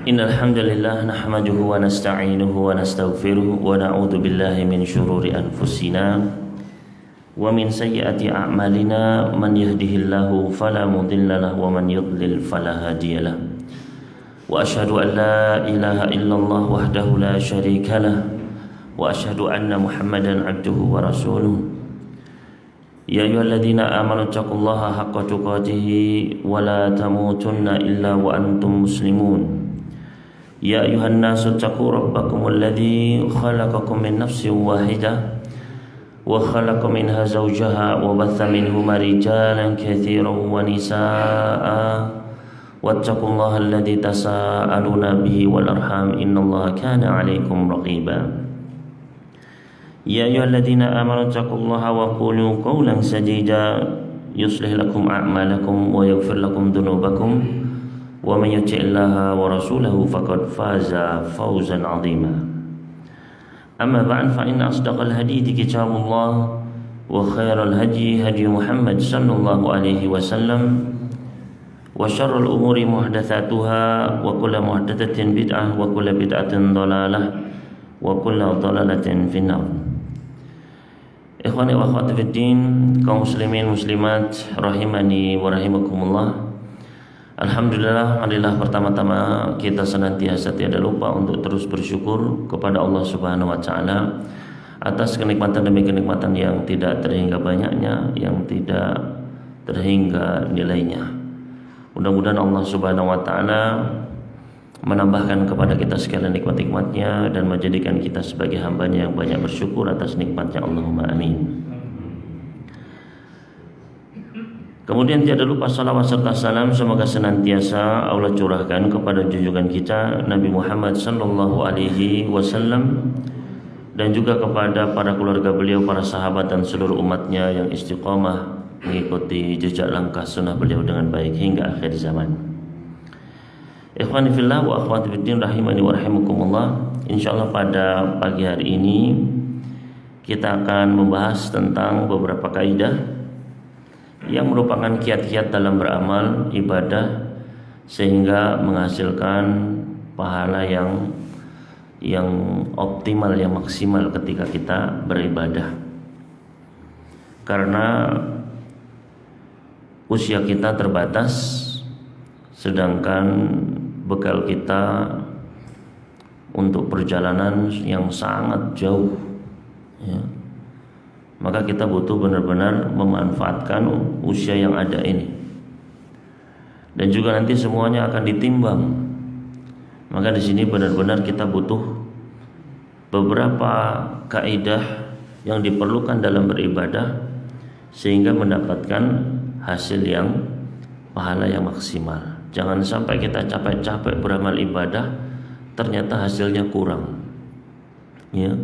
Innal hamdalillah nahmaduhu wa nasta'inuhu wa nastaghfiruh wa na'udzu billahi min shururi anfusina wa min sayyiati a'malina man yahdihillahu fala mudilla lahu wa man yudlil fala hadiya lahu wa asyhadu an la ilaha illallah wahdahu la syarika lah wa asyhadu anna Muhammadan abduhu wa rasuluh. Ya ayyuhalladzina amanu taqullaha haqqa tuqatih wa la tamutunna illa wa antum muslimun. Ya ayyuhan nasu taqu rabbakumul ladzi khalaqakum min nafsin wahidah wa khalaqa minha zawjaha wa batha minhuma rijalan katsiran wa nisaa'a wattaqullaha alladzi tasaaluna bihi wal arham innallaha kana 'alaikum raqiba. Ya ayyuhalladzina amanu taqullaha wa qulu qawlan sadida yuslih lakum a'malakum wa yaghfir lakum dhunubakum wa man yuti'illaha wa rasulahu faqad faza fawzan 'azima. Amma ba'd, fa inna asdaqal hadithi kitabullah wa khairal hadi hadi Muhammad sallallahu alaihi wasallam wa syarrul umuri muhdatsatuha wa kullu muhdatsatin bid'ah wa kullu bid'atin dhalalah wa kullu dhalalatin finnar. Ikhwani wa akhwati fiddin, kaum muslimin muslimat rahimani wa rahimakumullah. Alhamdulillah, pertama-tama kita senantiasa tiada lupa untuk terus bersyukur kepada Allah Subhanahu wa taala atas kenikmatan demi kenikmatan yang tidak terhingga banyaknya, yang tidak terhingga nilainya. Mudah-mudahan Allah Subhanahu wa taala menambahkan kepada kita sekalian nikmat-nikmatnya dan menjadikan kita sebagai hambanya yang banyak bersyukur atas nikmatnya. Allahumma amin. Kemudian tiada lupa salawat serta salam semoga senantiasa Allah curahkan kepada junjungan kita Nabi Muhammad sallallahu alaihi wasallam dan juga kepada para keluarga beliau, para sahabat dan seluruh umatnya yang istiqamah mengikuti jejak langkah sunnah beliau dengan baik hingga akhir zaman. Ikhwani fillah wa akhwati fiddin rahimani wa rahimakumullah. Insyaallah pada pagi hari ini kita akan membahas tentang beberapa kaidah yang merupakan kiat-kiat dalam beramal ibadah sehingga menghasilkan pahala yang optimal, yang maksimal ketika kita beribadah. Karena usia kita terbatas, sedangkan bekal kita untuk perjalanan yang sangat jauh, ya. Maka kita butuh benar-benar memanfaatkan usia yang ada ini. Dan juga nanti semuanya akan ditimbang. Maka di sini benar-benar kita butuh beberapa kaidah yang diperlukan dalam beribadah sehingga mendapatkan hasil yang pahala yang maksimal. Jangan sampai kita capek-capek beramal ibadah ternyata hasilnya kurang, ya.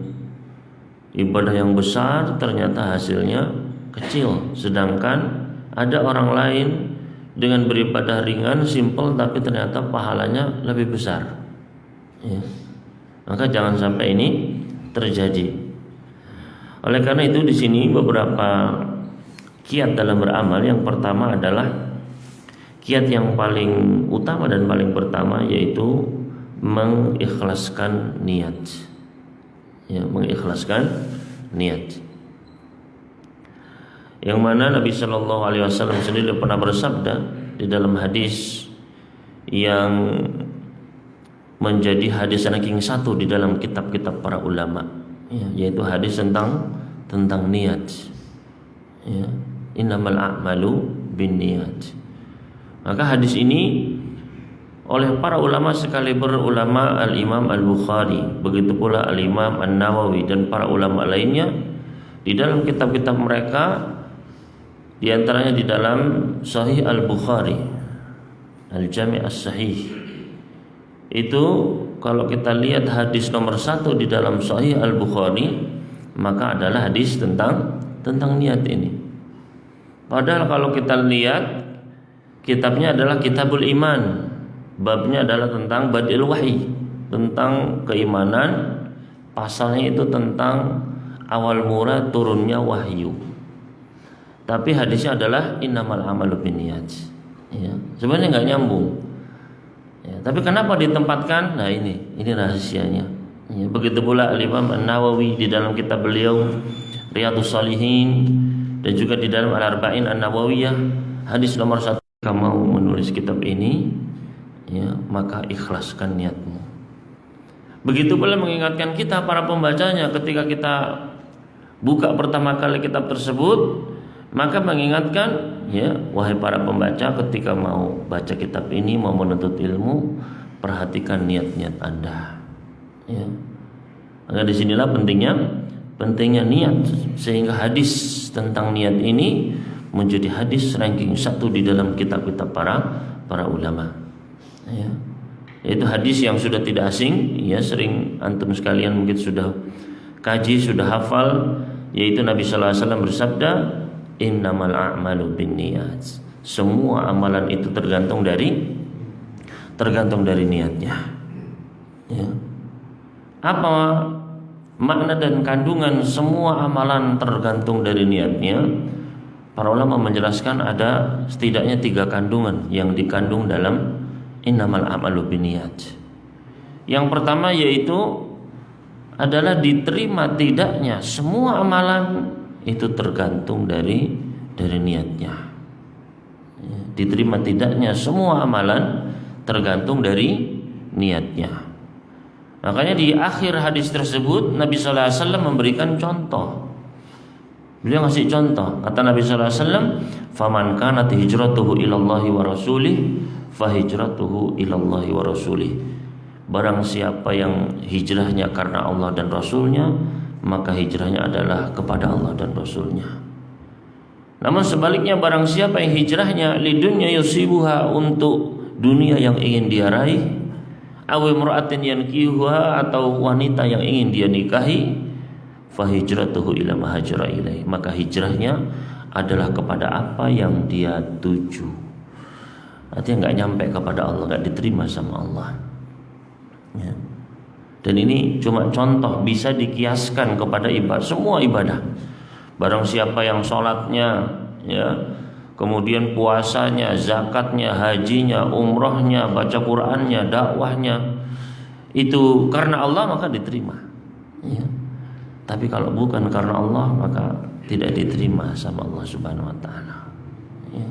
Ibadah yang besar ternyata hasilnya kecil, sedangkan ada orang lain dengan beribadah ringan, simpel, tapi ternyata pahalanya lebih besar, ya. Maka jangan sampai ini terjadi. Oleh karena itu di sini beberapa kiat dalam beramal. Yang pertama adalah kiat yang paling utama dan paling pertama, yaitu mengikhlaskan niat. Ya, mengikhlaskan niat. Yang mana Nabi Shallallahu Alaihi Wasallam sendiri pernah bersabda di dalam hadis yang menjadi hadis ranking 1 di dalam kitab-kitab para ulama, ya, yaitu hadis tentang niat. Ya, innamal a'malu binniyat. Maka hadis ini oleh para ulama sekaliber ulama Al-Imam Al-Bukhari, begitu pula Al-Imam An-Nawawi dan para ulama lainnya di dalam kitab-kitab mereka, di antaranya di dalam Sahih Al-Bukhari, Al-Jami' As-Sahih. Itu kalau kita lihat hadis nomor 1 di dalam Sahih Al-Bukhari, maka adalah hadis tentang niat ini. Padahal kalau kita lihat kitabnya adalah Kitabul Iman, babnya adalah tentang Badil Wahyi, tentang keimanan, pasalnya itu tentang awal mula turunnya wahyu. Tapi hadisnya adalah innamal amalu binniyat. Ya, sebenarnya nggak nyambung. Ya, Tapi kenapa ditempatkan? Nah ini rahasianya. Ya, begitu pula Imam An-Nawawi di dalam kitab beliau Riyadhus Shalihin dan juga di dalam Al-Arba'in An-Nawawiyah, hadis nomor 1, jika mau menulis kitab ini, ya, maka ikhlaskan niatmu. Begitu pula mengingatkan kita para pembacanya ketika kita buka pertama kali kitab tersebut, maka mengingatkan, ya, wahai para pembaca, ketika mau baca kitab ini, mau menuntut ilmu, perhatikan niat-niat Anda. Ya. Maka disinilah pentingnya niat, sehingga hadis tentang niat ini menjadi hadis ranking 1 di dalam kitab-kitab para ulama. Ya. Yaitu hadis yang sudah tidak asing, ya, sering antum sekalian mungkin sudah kaji, sudah hafal, yaitu Nabi sallallahu alaihi wasallam bersabda, innamal a'malu binniyat. Semua amalan itu tergantung dari niatnya. Ya. Apa makna dan kandungan semua amalan tergantung dari niatnya? Para ulama menjelaskan ada setidaknya 3 kandungan yang dikandung dalam innamal a'malu binniyat. Yang pertama yaitu adalah diterima tidaknya semua amalan itu tergantung dari niatnya. Ya, diterima tidaknya semua amalan tergantung dari niatnya. Makanya di akhir hadis tersebut Nabi sallallahu alaihi wasallam memberikan contoh. Beliau ngasih contoh. Kata Nabi sallallahu alaihi wasallam, "Faman kanat hijratuhu ilallahi wa rasulih, fa hijratuhu ilallahi wa rasulih." Barang siapa yang hijrahnya karena Allah dan Rasulnya, maka hijrahnya adalah kepada Allah dan Rasulnya. Namun sebaliknya, barang siapa yang hijrahnya lidunya yusibuha, untuk dunia yang ingin dia raih, aw imra'atin yankihuha, atau wanita yang ingin dia nikahi, fa hijratuhu ila ma hajara ilaih, maka hijrahnya adalah kepada apa yang dia tuju. Artinya nggak nyampe kepada Allah, nggak diterima sama Allah. Ya. Dan ini cuma contoh, bisa dikiaskan kepada ibadah, semua ibadah. Barang siapa yang sholatnya, ya, kemudian puasanya, zakatnya, hajinya, umrohnya, baca Qur'annya, dakwahnya, itu karena Allah, maka diterima. Ya. Tapi kalau bukan karena Allah, maka tidak diterima sama Allah Subhanahu Wa Taala. Ya.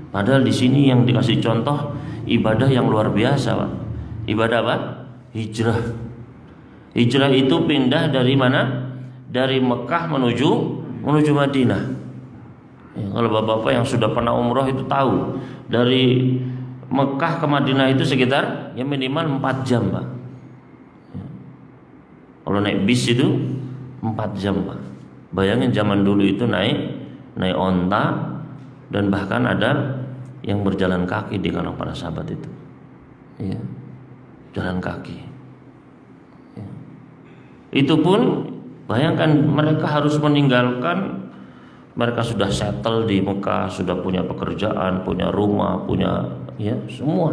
Padahal di sini yang dikasih contoh ibadah yang luar biasa, Pak. Ibadah apa? Hijrah. Hijrah itu pindah dari mana? Dari Mekah menuju Madinah. Ya, kalau bapak-bapak yang sudah pernah umroh itu tahu, dari Mekah ke Madinah itu sekitar ya minimal 4 jam, Pak. Ya. Kalau naik bis itu 4 jam, Pak. Bayangin zaman dulu itu naik onta, dan bahkan ada yang berjalan kaki di kalangan para sahabat itu. Ya. Jalan kaki. Ya. Itu pun bayangkan mereka harus meninggalkan, mereka sudah settle di Mekah, sudah punya pekerjaan, punya rumah, punya ya semua.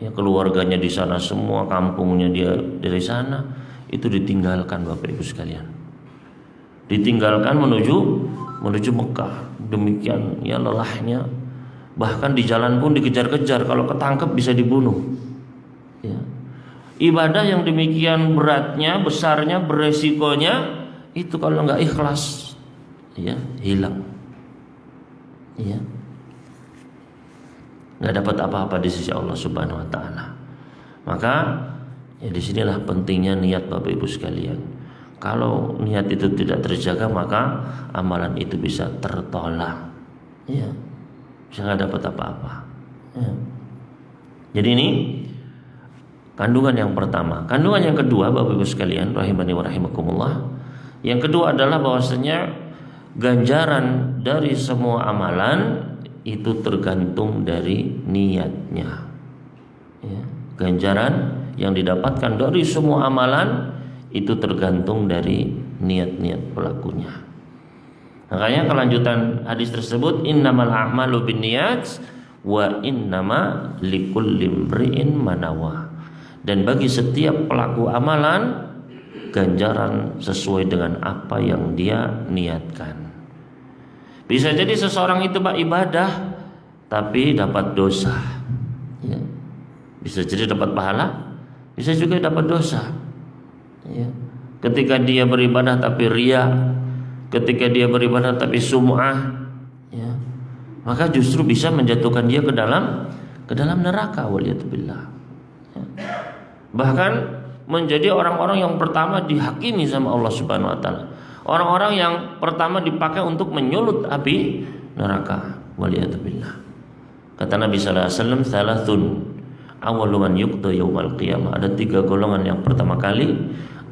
Ya, keluarganya di sana semua, kampungnya dia dari sana, itu ditinggalkan Bapak Ibu sekalian. Ditinggalkan menuju Mekah. Demikian ya lelahnya. Bahkan di jalan pun dikejar-kejar, kalau ketangkep bisa dibunuh. Ya. Ibadah yang demikian beratnya, besarnya, beresikonya, itu kalau nggak ikhlas, ya hilang. Ya. Nggak dapat apa-apa di sisi Allah Subhanahu Wa Taala. Maka ya disinilah pentingnya niat Bapak Ibu sekalian. Kalau niat itu tidak terjaga, maka amalan itu bisa tertolak. Ya. Bisa nggak dapat apa-apa. Ya. Jadi ini kandungan yang pertama. Kandungan yang kedua, Bapak Ibu sekalian, rahimani wa rahimakumullah. Yang kedua adalah bahwasanya ganjaran dari semua amalan itu tergantung dari niatnya. Ya. Ganjaran yang didapatkan dari semua amalan itu tergantung dari niat-niat pelakunya. Makanya kelanjutan hadis tersebut, innamal a'malu binniyat wa innama likulli imri'in ma nawa. Dan bagi setiap pelaku amalan, ganjaran sesuai dengan apa yang dia niatkan. Bisa jadi seseorang itu ibadah tapi dapat dosa. Ya. Bisa jadi dapat pahala, bisa juga dapat dosa. Ya. Ketika dia beribadah tapi riya, ketika dia beribadah tapi sum'ah, ya, maka justru bisa menjatuhkan dia ke dalam neraka, waliyatubillah. Ya. Bahkan menjadi orang-orang yang pertama dihakimi sama Allah Subhanahu wa taala. Orang-orang yang pertama dipakai untuk menyulut api neraka, waliyatubillah. Kata Nabi sallallahu alaihi wasallam, "Thalathun awwalu man yuqda yaumal qiyamah." Ada 3 golongan yang pertama kali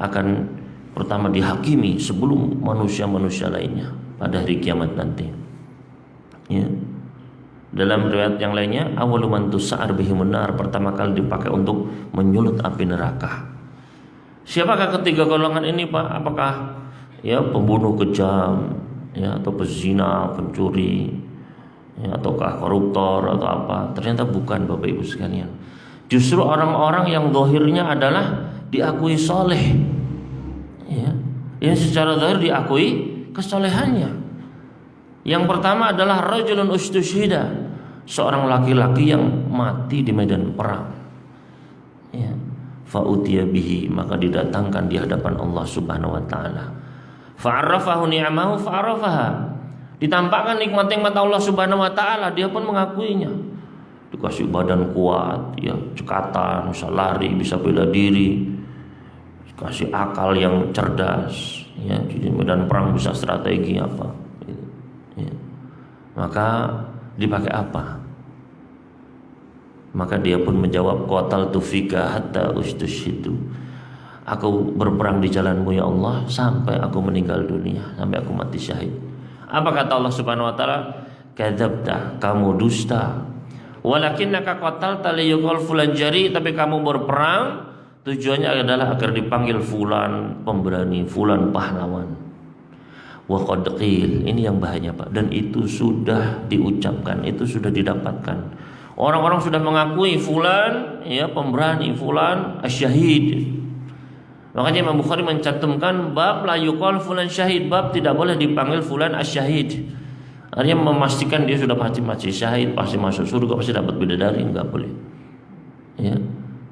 akan pertama dihakimi sebelum manusia-manusia lainnya pada hari kiamat nanti. Ya. Dalam riwayat yang lainnya, awwalu man tus'ar bihimun nar, pertama kali dipakai untuk menyulut api neraka. Siapakah ketiga golongan ini, Pak? Apakah ya pembunuh kejam, ya, atau pezina, pencuri, ya, ataukah koruptor atau apa? Ternyata bukan, Bapak Ibu sekalian. Justru orang-orang yang zahirnya adalah diakui soleh, ya, yang secara zahir diakui kesolehannya. Yang pertama adalah rajulun ustushhida, seorang laki-laki yang mati di medan perang. Ya. Fa'utiya bihi, maka didatangkan di hadapan Allah Subhanahu wa taala. Fa'arrafahu ni'amahu fa'arrafaha. Ditampakkan nikmat-nikmat Allah Subhanahu wa taala, dia pun mengakuinya. Dikasih badan kuat, ya, cekatan, bisa lari, bisa bela diri. Dikasih akal yang cerdas, ya, di medan perang bisa strategi apa. Ya. Maka dipakai apa? Maka dia pun menjawab, qataltu fika hatta ustushhidu. Aku berperang di jalanmu ya Allah sampai aku meninggal dunia, sampai aku mati syahid. Apa kata Allah Subhanahu wa taala? Kadzabta, kamu dusta. Walakinnaka qatalta liyuqal fulan jari, tapi kamu berperang tujuannya adalah agar dipanggil fulan pemberani, fulan pahlawan. Wa qad qil, ini yang bahaya, Pak, dan itu sudah diucapkan, itu sudah didapatkan. Orang-orang sudah mengakui fulan, ya, pemberani, fulan asyahid. Makanya Imam Bukhari mencantumkan bab la yuqal fulan syahid, bab tidak boleh dipanggil fulan asyahid. Artinya memastikan dia sudah pasti syahid, pasti masuk surga, pasti dapat bidadari, enggak boleh. Ya.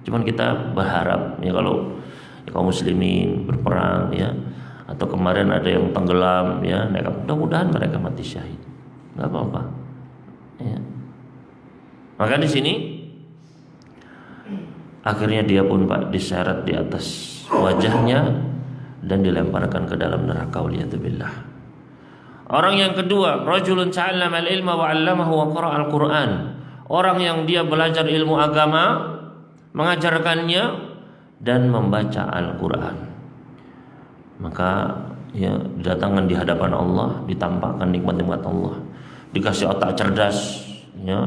Cuman kita berharap ya kalau ya, kaum muslimin berperang, ya, atau kemarin ada yang tenggelam, ya, mudah-mudahan mereka mati syahid. Enggak apa-apa. Ya. Maka di sini akhirnya dia pun, Pak, diseret di atas wajahnya dan dilemparkan ke dalam neraka, waliyatubillah. Orang yang kedua, rajulun ta'allama al-ilma wa 'allamahu wa qara'a al-Qur'an. Orang yang dia belajar ilmu agama, mengajarkannya dan membaca Al-Qur'an. Maka ya didatangkan di hadapan Allah, ditampakkan nikmat-nikmat Allah, dikasih otak cerdas, ya,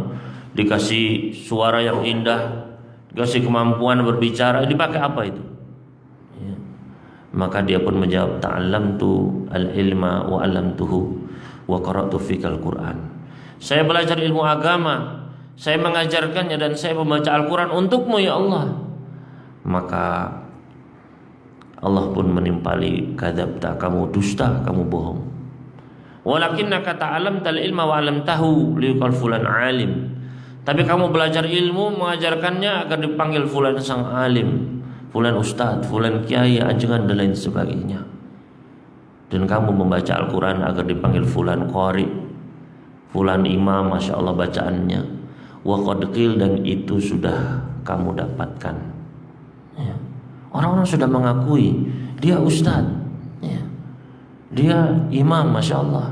dikasih suara yang indah, dikasih kemampuan berbicara. Dipakai apa itu? Ya. Maka dia pun menjawab, ta'allamtu al-ilma wa 'allamtuhu wa qara'tu fikal Qur'an. Saya belajar ilmu agama, saya mengajarkannya dan saya membaca Al-Quran untukmu ya Allah. Maka Allah pun menimpali, kadzabta, kamu dusta, kamu bohong. Walakinnaka ta'allamta al-ilma wa 'allamtahu liyuqal fulan 'alim. Tapi kamu belajar ilmu, mengajarkannya agar dipanggil fulan sang alim, fulan ustadz, fulan kiai, ajangan dan lain sebagainya. Dan kamu membaca Al-Quran agar dipanggil fulan qari, fulan imam, masya Allah bacaannya. Wa qad qil, dan itu sudah kamu dapatkan. Ya. Orang-orang sudah mengakui dia ustadz, ya, dia imam, masya Allah.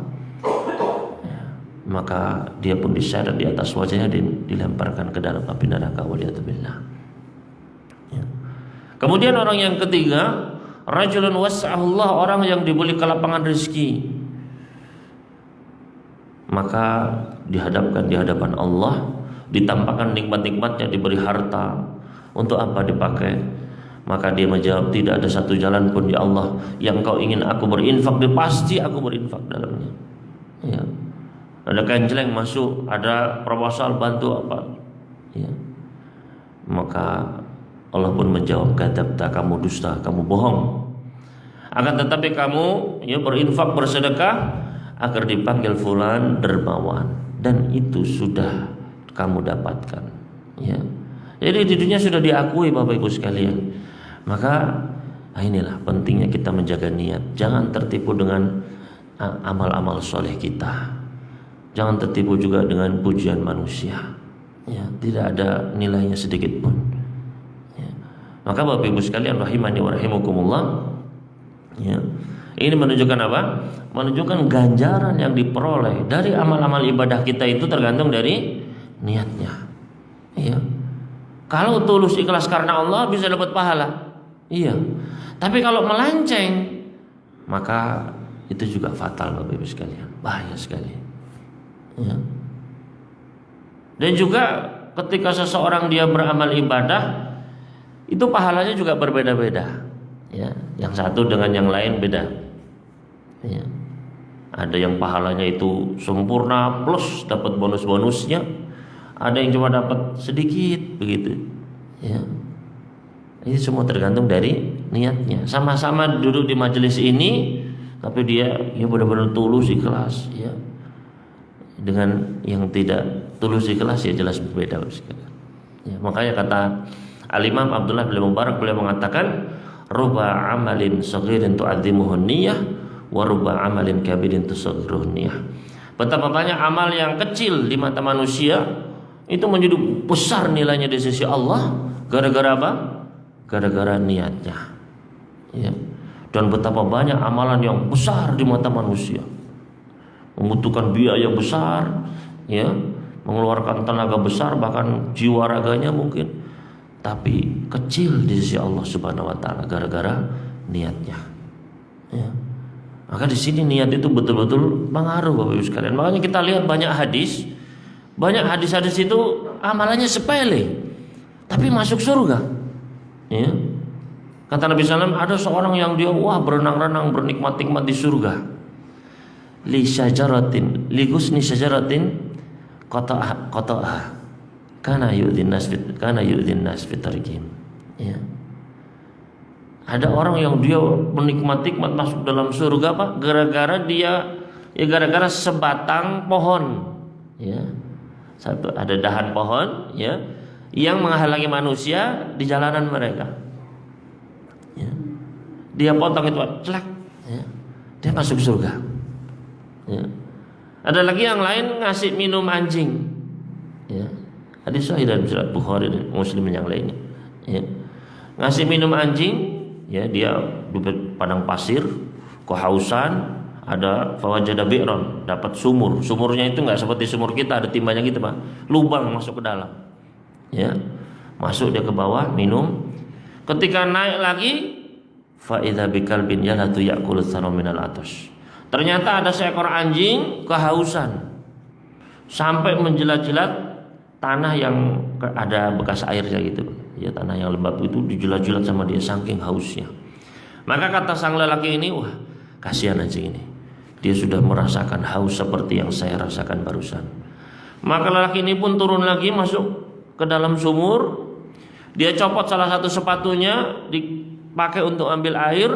Maka dia pun diseret di atas wajahnya dan dilemparkan ke dalam api neraka, waliyatubillah. Ya. Kemudian orang yang ketiga, rajulun was'ahullah, orang yang diberi kelapangan rezeki. Maka dihadapkan di hadapan Allah, ditampakkan nikmat-nikmatnya, diberi harta. Untuk apa dipakai? Maka dia menjawab, tidak ada satu jalan pun ya Allah yang kau ingin aku berinfak, pasti aku berinfak dalamnya. Ya. Ada kenceleng masuk, ada proposal bantu apa, ya. Maka Allah pun menjawab, kadzabta, kamu dusta, kamu bohong. Akan tetapi kamu ya berinfak, bersedekah agar dipanggil fulan dermawan, dan itu sudah kamu dapatkan. Ya. Jadi di dunia sudah diakui Bapak Ibu sekalian. Maka inilah pentingnya kita menjaga niat. Jangan tertipu dengan amal-amal soleh kita. Jangan tertipu juga dengan pujian manusia. Ya, tidak ada nilainya sedikit pun. Ya. Maka Bapak Ibu sekalian rahimani wa rahimakumullah. Ya. Ini menunjukkan apa? Menunjukkan ganjaran yang diperoleh dari amal-amal ibadah kita itu tergantung dari niatnya. Iya. Kalau tulus ikhlas karena Allah bisa dapat pahala. Iya. Tapi kalau melenceng, maka itu juga fatal Bapak Ibu sekalian. Bahaya sekali. Ya. Dan juga ketika seseorang dia beramal ibadah, itu pahalanya juga berbeda-beda. Ya, yang satu dengan yang lain beda. Ya. Ada yang pahalanya itu sempurna plus dapat bonus-bonusnya, ada yang cuma dapat sedikit begitu. Ya. Ini semua tergantung dari niatnya. Sama-sama duduk di majelis ini, tapi dia ya benar-benar tulus ikhlas. Ya. Dengan yang tidak tulus ikhlas ya jelas berbeda. Ya, makanya kata Al-Imam Abdullah bin Mubarak, beliau mengatakan, ruba amalin saghirin tu'azzimuhu niyyah wa ruba amalin kabirin tusaghiruhu niyyah. Betapa banyak amal yang kecil di mata manusia itu menjadi besar nilainya di sisi Allah gara-gara apa? Gara-gara niatnya. Ya. Dan betapa banyak amalan yang besar di mata manusia, membutuhkan biaya besar, ya, mengeluarkan tenaga besar, bahkan jiwa raganya mungkin, tapi kecil di sisi Allah Subhanahu wa taala gara-gara niatnya. Ya. Maka di sini niat itu betul-betul mengaruh Bapak Ibu sekalian. Makanya kita lihat banyak hadis itu amalannya sepele, tapi masuk surga. Ya. Kata Nabi SAW, ada seorang yang dia berenang-renang bernikmat-nikmat di surga. Li gusni syajaratin qata'ah kana yu'dhin nas fitarjim. Ya. Ada orang yang dia menikmati masuk dalam surga Pak, gara-gara sebatang pohon. Ya. Satu ada dahan pohon ya yang menghalangi manusia di jalanan mereka. Ya. Dia potong itu, celak. Ya. Dia masuk surga. Ya. Ada lagi yang lain ngasih minum anjing. Ya. Hadis sahih dalam surat Bukhari dan Muslim yang lainnya. Ya. Ngasih minum anjing, ya, dia di padang pasir, kehausan, ada fawajada bi'ran, dapat sumur. Sumurnya itu enggak seperti sumur kita ada timbanya gitu, Pak. Lubang masuk ke dalam. Ya. Masuk dia ke bawah, minum. Ketika naik lagi, fa idza bikalbin yalatu ya'kulu tsara minal atash. Ternyata ada seekor anjing kehausan sampai menjilat-jilat tanah yang ada bekas airnya gitu. Ya, tanah yang lembab itu dijilat-jilat sama dia saking hausnya. Maka kata sang lelaki ini, wah, kasihan anjing ini. Dia sudah merasakan haus seperti yang saya rasakan barusan. Maka lelaki ini pun turun lagi masuk ke dalam sumur. Dia copot salah satu sepatunya, dipakai untuk ambil air,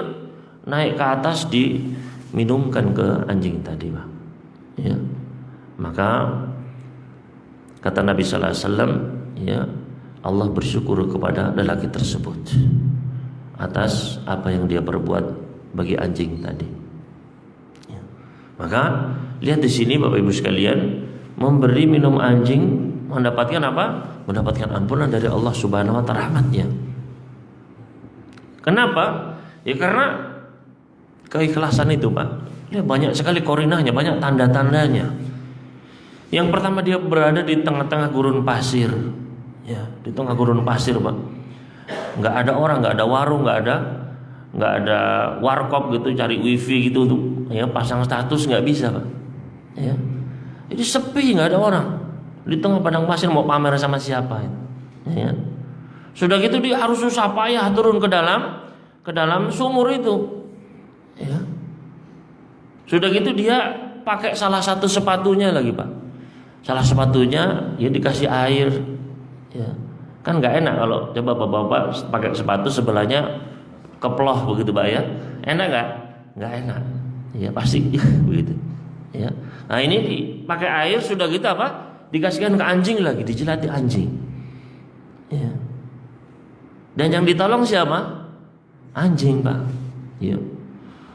naik ke atas diminumkan ke anjing tadi, Pak. Ya. Maka kata Nabi sallallahu alaihi wasallam, ya, Allah bersyukur kepada lelaki tersebut atas apa yang dia perbuat bagi anjing tadi. Ya. Maka lihat di sini Bapak Ibu sekalian, memberi minum anjing mendapatkan apa? Mendapatkan ampunan dari Allah Subhanahu wa taala, rahmatnya. Kenapa? Ya karena keikhlasan itu, Pak. Ya, banyak sekali korinahnya, banyak tanda-tandanya. Yang pertama, dia berada di tengah-tengah gurun pasir. Ya, di tengah gurun pasir, Pak. Enggak ada orang, enggak ada warung, enggak ada warkop gitu, cari wifi gitu untuk ya pasang status nggak bisa, Pak. Ya. Jadi sepi, nggak ada orang. Di tengah padang pasir mau pamer sama siapa? Ya. Sudah gitu dia harus susah payah turun ke dalam sumur itu. Ya. Sudah gitu dia pakai salah satu sepatunya lagi, Pak. Salah sepatunya ya dikasih air. Ya. Kan nggak enak kalau coba bapak-bapak pakai sepatu sebelahnya keploh begitu, Pak, ya. Enak nggak? Nggak enak. Ya pasti begitu. Ya. Nah ini dipakai air, sudah gitu apa? Dikasihkan ke anjing lagi, dijilati anjing. Ya. Dan yang ditolong siapa? Anjing, Pak. Ya.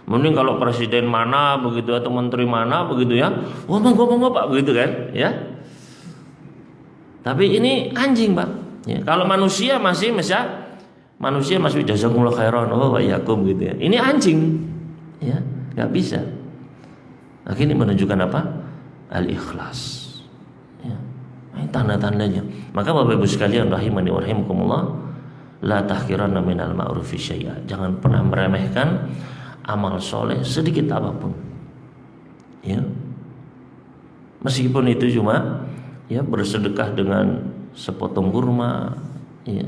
Mending kalau presiden mana begitu atau menteri mana begitu ya, ngomong Pak begitu kan, ya. Tapi ini anjing, Pak. Ya. Kalau manusia masih jazakumullah khairan, wa iyyakum gitu ya. Ini anjing, ya, nggak bisa. Akhirnya menunjukkan apa? Al-ikhlas. Ya. Ini tanda-tandanya. Maka Bapak Ibu sekalian rahimani wa rahimakumullah, la tahqiranna minal ma'rufi syai'a. Jangan pernah meremehkan amal soleh sedikit apapun. Ya. Meskipun itu cuma ya bersedekah dengan sepotong kurma, ya.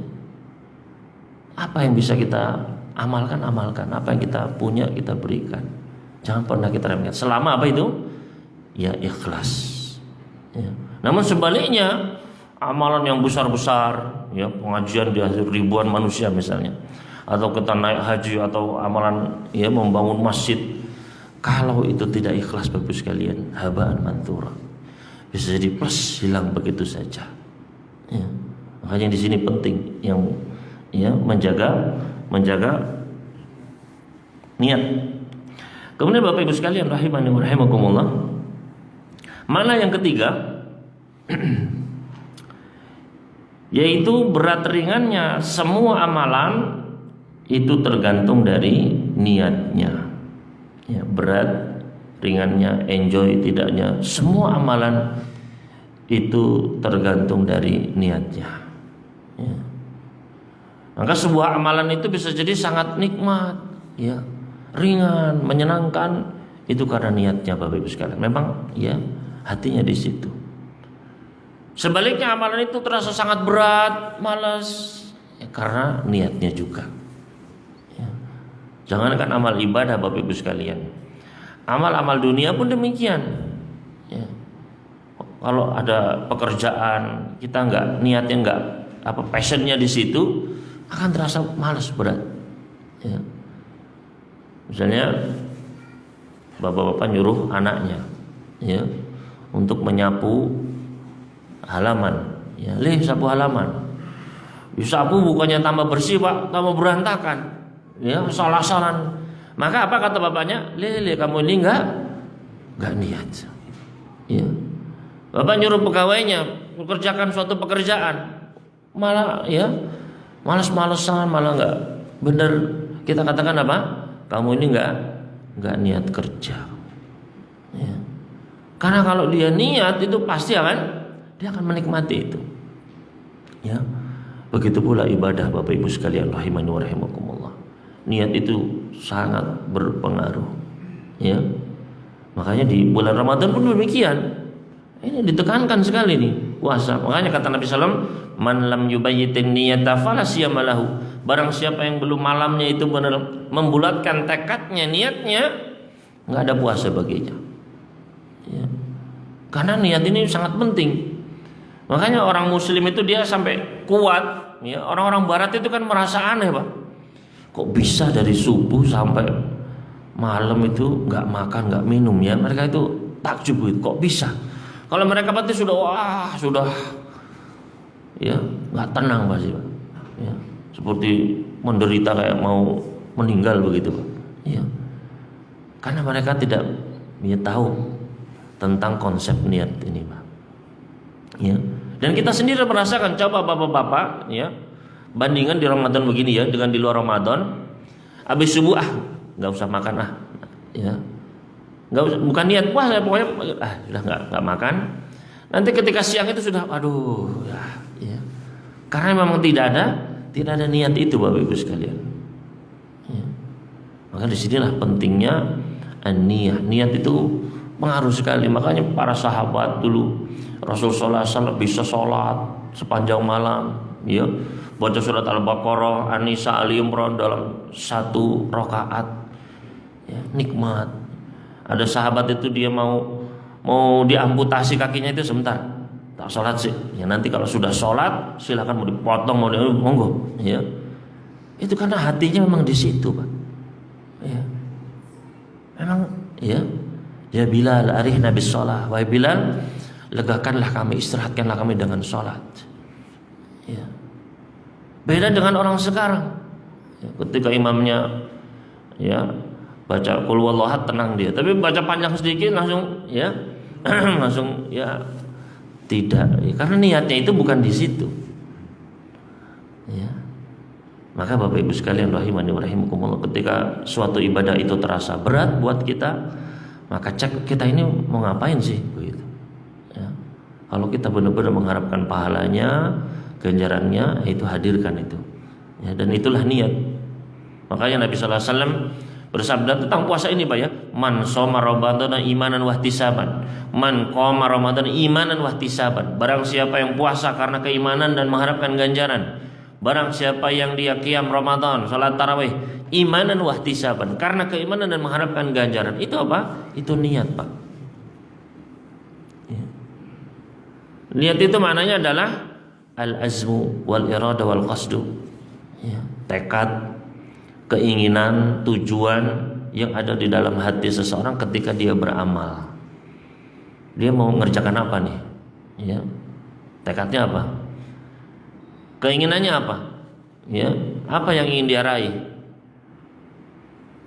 Apa yang bisa kita amalkan. Apa yang kita punya kita berikan. Jangan pernah kita remehkan. Selama apa itu? Ya ikhlas. Ya. Namun sebaliknya, amalan yang besar-besar, ya pengajian di ribuan manusia misalnya, atau kita naik haji atau amalan ya membangun masjid, kalau itu tidak ikhlas Bapak sekalian, habaan manthura, bisa jadi plus hilang begitu saja. Ya. Makanya di sini penting yang ya menjaga niat. Kemudian Bapak Ibu sekalian rahimani wa rahimakumullah, mana yang ketiga yaitu berat ringannya semua amalan itu tergantung dari niatnya. Ya, berat ringannya, enjoy tidaknya, semua amalan itu tergantung dari niatnya. Ya. Maka sebuah amalan itu bisa jadi sangat nikmat, ya, ringan, menyenangkan, itu karena niatnya Bapak Ibu sekalian. Memang ya hatinya di situ. Sebaliknya amalan itu terasa sangat berat, malas, ya, karena niatnya juga. Ya. Jangankan amal ibadah Bapak Ibu sekalian, amal-amal dunia pun demikian. Ya. Kalau ada pekerjaan kita niatnya passionnya di situ, akan terasa malas, berat. Ya. Misalnya bapak-bapak nyuruh anaknya, ya, untuk menyapu halaman, ya, sapu halaman. Disapu bukannya tambah bersih Pak, tambah berantakan, ya, salah-salan. Maka apa kata bapaknya? Kamu ini enggak niat. Ya. Bapak nyuruh pegawainya mengerjakan suatu pekerjaan, malah ya malas-malesan, malah enggak benar. Kita katakan apa? Kamu ini enggak niat kerja. Ya. Karena kalau dia niat itu pasti dia akan menikmati itu. Ya. Begitu pula ibadah Bapak Ibu sekalian rahimani wa rahimakumullah. Niat itu sangat berpengaruh. Ya. Makanya di bulan Ramadan pun demikian. Ini ditekankan sekali nih puasa. Makanya kata Nabi sallallahu alaihi wasallam, "Man lam yubayyitin niyata fala siyama lahu." Barang siapa yang belum malamnya itu benar membulatkan tekadnya, niatnya, enggak ada puasa baginya. Ya. Karena niat ini sangat penting. Makanya orang muslim itu dia sampai kuat, ya. Orang-orang barat itu kan merasa aneh, Pak. Kok bisa dari subuh sampai malam itu enggak makan, enggak minum, ya. Mereka itu takjub gitu. Kok bisa? Kalau mereka pasti sudah ya, enggak tenang pasti, Pak. Ya. Seperti menderita kayak mau meninggal begitu, Pak. Ya. Karena mereka tidak tahu tentang konsep niat ini, Pak. Ya. Dan kita sendiri merasakan, coba bapak-bapak, ya, bandingan di Ramadan begini ya dengan di luar Ramadan. Habis subuh nggak usah makan ya, nggak usah, bukan niat puasa, pokoknya sudah nggak makan. Nanti ketika siang itu sudah ya. Karena memang tidak ada niat itu Bapak Ibu sekalian. Ya. Maka disinilah pentingnya niat itu pengaruh sekali. Makanya para sahabat dulu Rasul sallallahu alaihi wasallam bisa sholat sepanjang malam, ya, baca surat Al-Baqarah, An-Nisa, Ali Imran dalam satu rakaat, ya, nikmat. Ada sahabat itu dia mau diamputasi kakinya itu sebentar, tak sholat sih, ya, nanti kalau sudah sholat silakan mau dipotong monggo, ya. Itu karena hatinya memang di situ, Pak. Ya. Memang, ya. Ya Bilal, arihna bis shalah. Wahai Bilal, legakanlah kami, istirahatkanlah kami dengan sholat. Ya. Beda dengan orang sekarang. Ketika imamnya ya baca qul huwallahu ahad, tenang dia. Tapi baca panjang sedikit langsung ya langsung ya tidak. Karena niatnya itu bukan di situ. Ya. Maka Bapak Ibu sekalian rahimani wa rahimakumullah, ketika suatu ibadah itu terasa berat buat kita, maka cek kita ini mau ngapain sih begitu. Ya. Kalau kita benar-benar mengharapkan pahalanya, ganjarannya, itu hadirkan itu. Ya, dan itulah niat. Makanya Nabi sallallahu alaihi wasallam bersabda tentang puasa ini, Pak ya. Man shoma ramadhana imanan wahtisaban. Man qama ramadhana imanan wahtisaban. Barang siapa yang puasa karena keimanan dan mengharapkan ganjaran. Barang siapa yang dia qiyam Ramadan, salat tarawih imanan wahtisaban, karena keimanan dan mengharapkan ganjaran. Itu apa? Itu niat, Pak. Ya. Niat itu maknanya adalah al-azmu wal irada wal qasdu. Ya, tekad, keinginan, tujuan yang ada di dalam hati seseorang ketika dia beramal. Dia mau mengerjakan apa nih? Ya. Tekadnya apa? Keinginannya apa? Ya, apa yang ingin dia raih?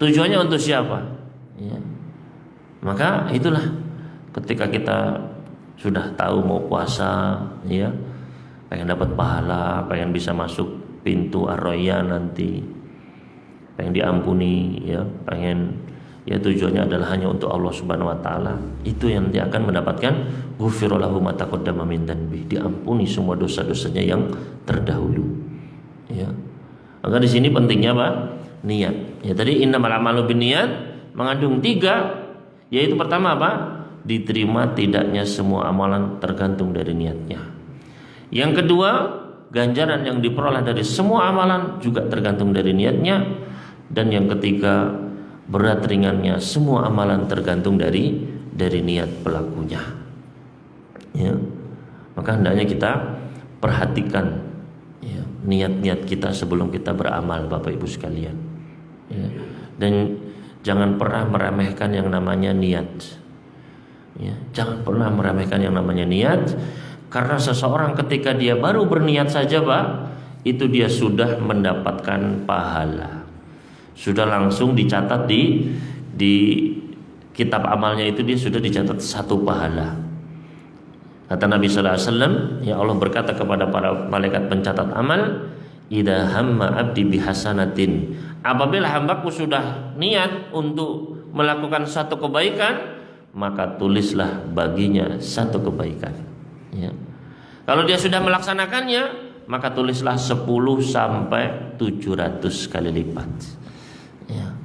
Tujuannya untuk siapa? Ya. Maka itulah ketika kita sudah tahu mau puasa, ya, pengen dapat pahala, pengen bisa masuk pintu ar-rayyan nanti, pengen diampuni, ya, pengen ya tujuannya adalah hanya untuk Allah Subhanahu wa taala. Itu yang dia akan mendapatkan ghufira lahu ma taqaddama min dzanbi, diampuni semua dosa-dosanya yang terdahulu. Ya. Maka di sini pentingnya apa? Niat. Ya, tadi innamal a'malu binniyat mengandung 3, yaitu pertama apa? Diterima tidaknya semua amalan tergantung dari niatnya. Yang kedua, ganjaran yang diperoleh dari semua amalan juga tergantung dari niatnya. Dan yang ketiga, berat ringannya semua amalan tergantung dari niat pelakunya. Ya. Maka hendaknya kita perhatikan ya, niat-niat kita sebelum kita beramal, Bapak Ibu sekalian. Ya. Dan jangan pernah meremehkan yang namanya niat. Ya. Jangan pernah meremehkan yang namanya niat, karena seseorang ketika dia baru berniat saja, Pak, itu dia sudah mendapatkan pahala. Sudah langsung dicatat di kitab amalnya itu, dia sudah dicatat 1 pahala. Kata Nabi sallallahu alaihi wasallam, ya Allah berkata kepada para malaikat pencatat amal, idza hamma abdi bihasanatin, apabila hambaku sudah niat untuk melakukan satu kebaikan, maka tulislah baginya 1 kebaikan. Ya. Kalau dia sudah melaksanakannya, maka tulislah 10 sampai 700 kali lipat. Ya.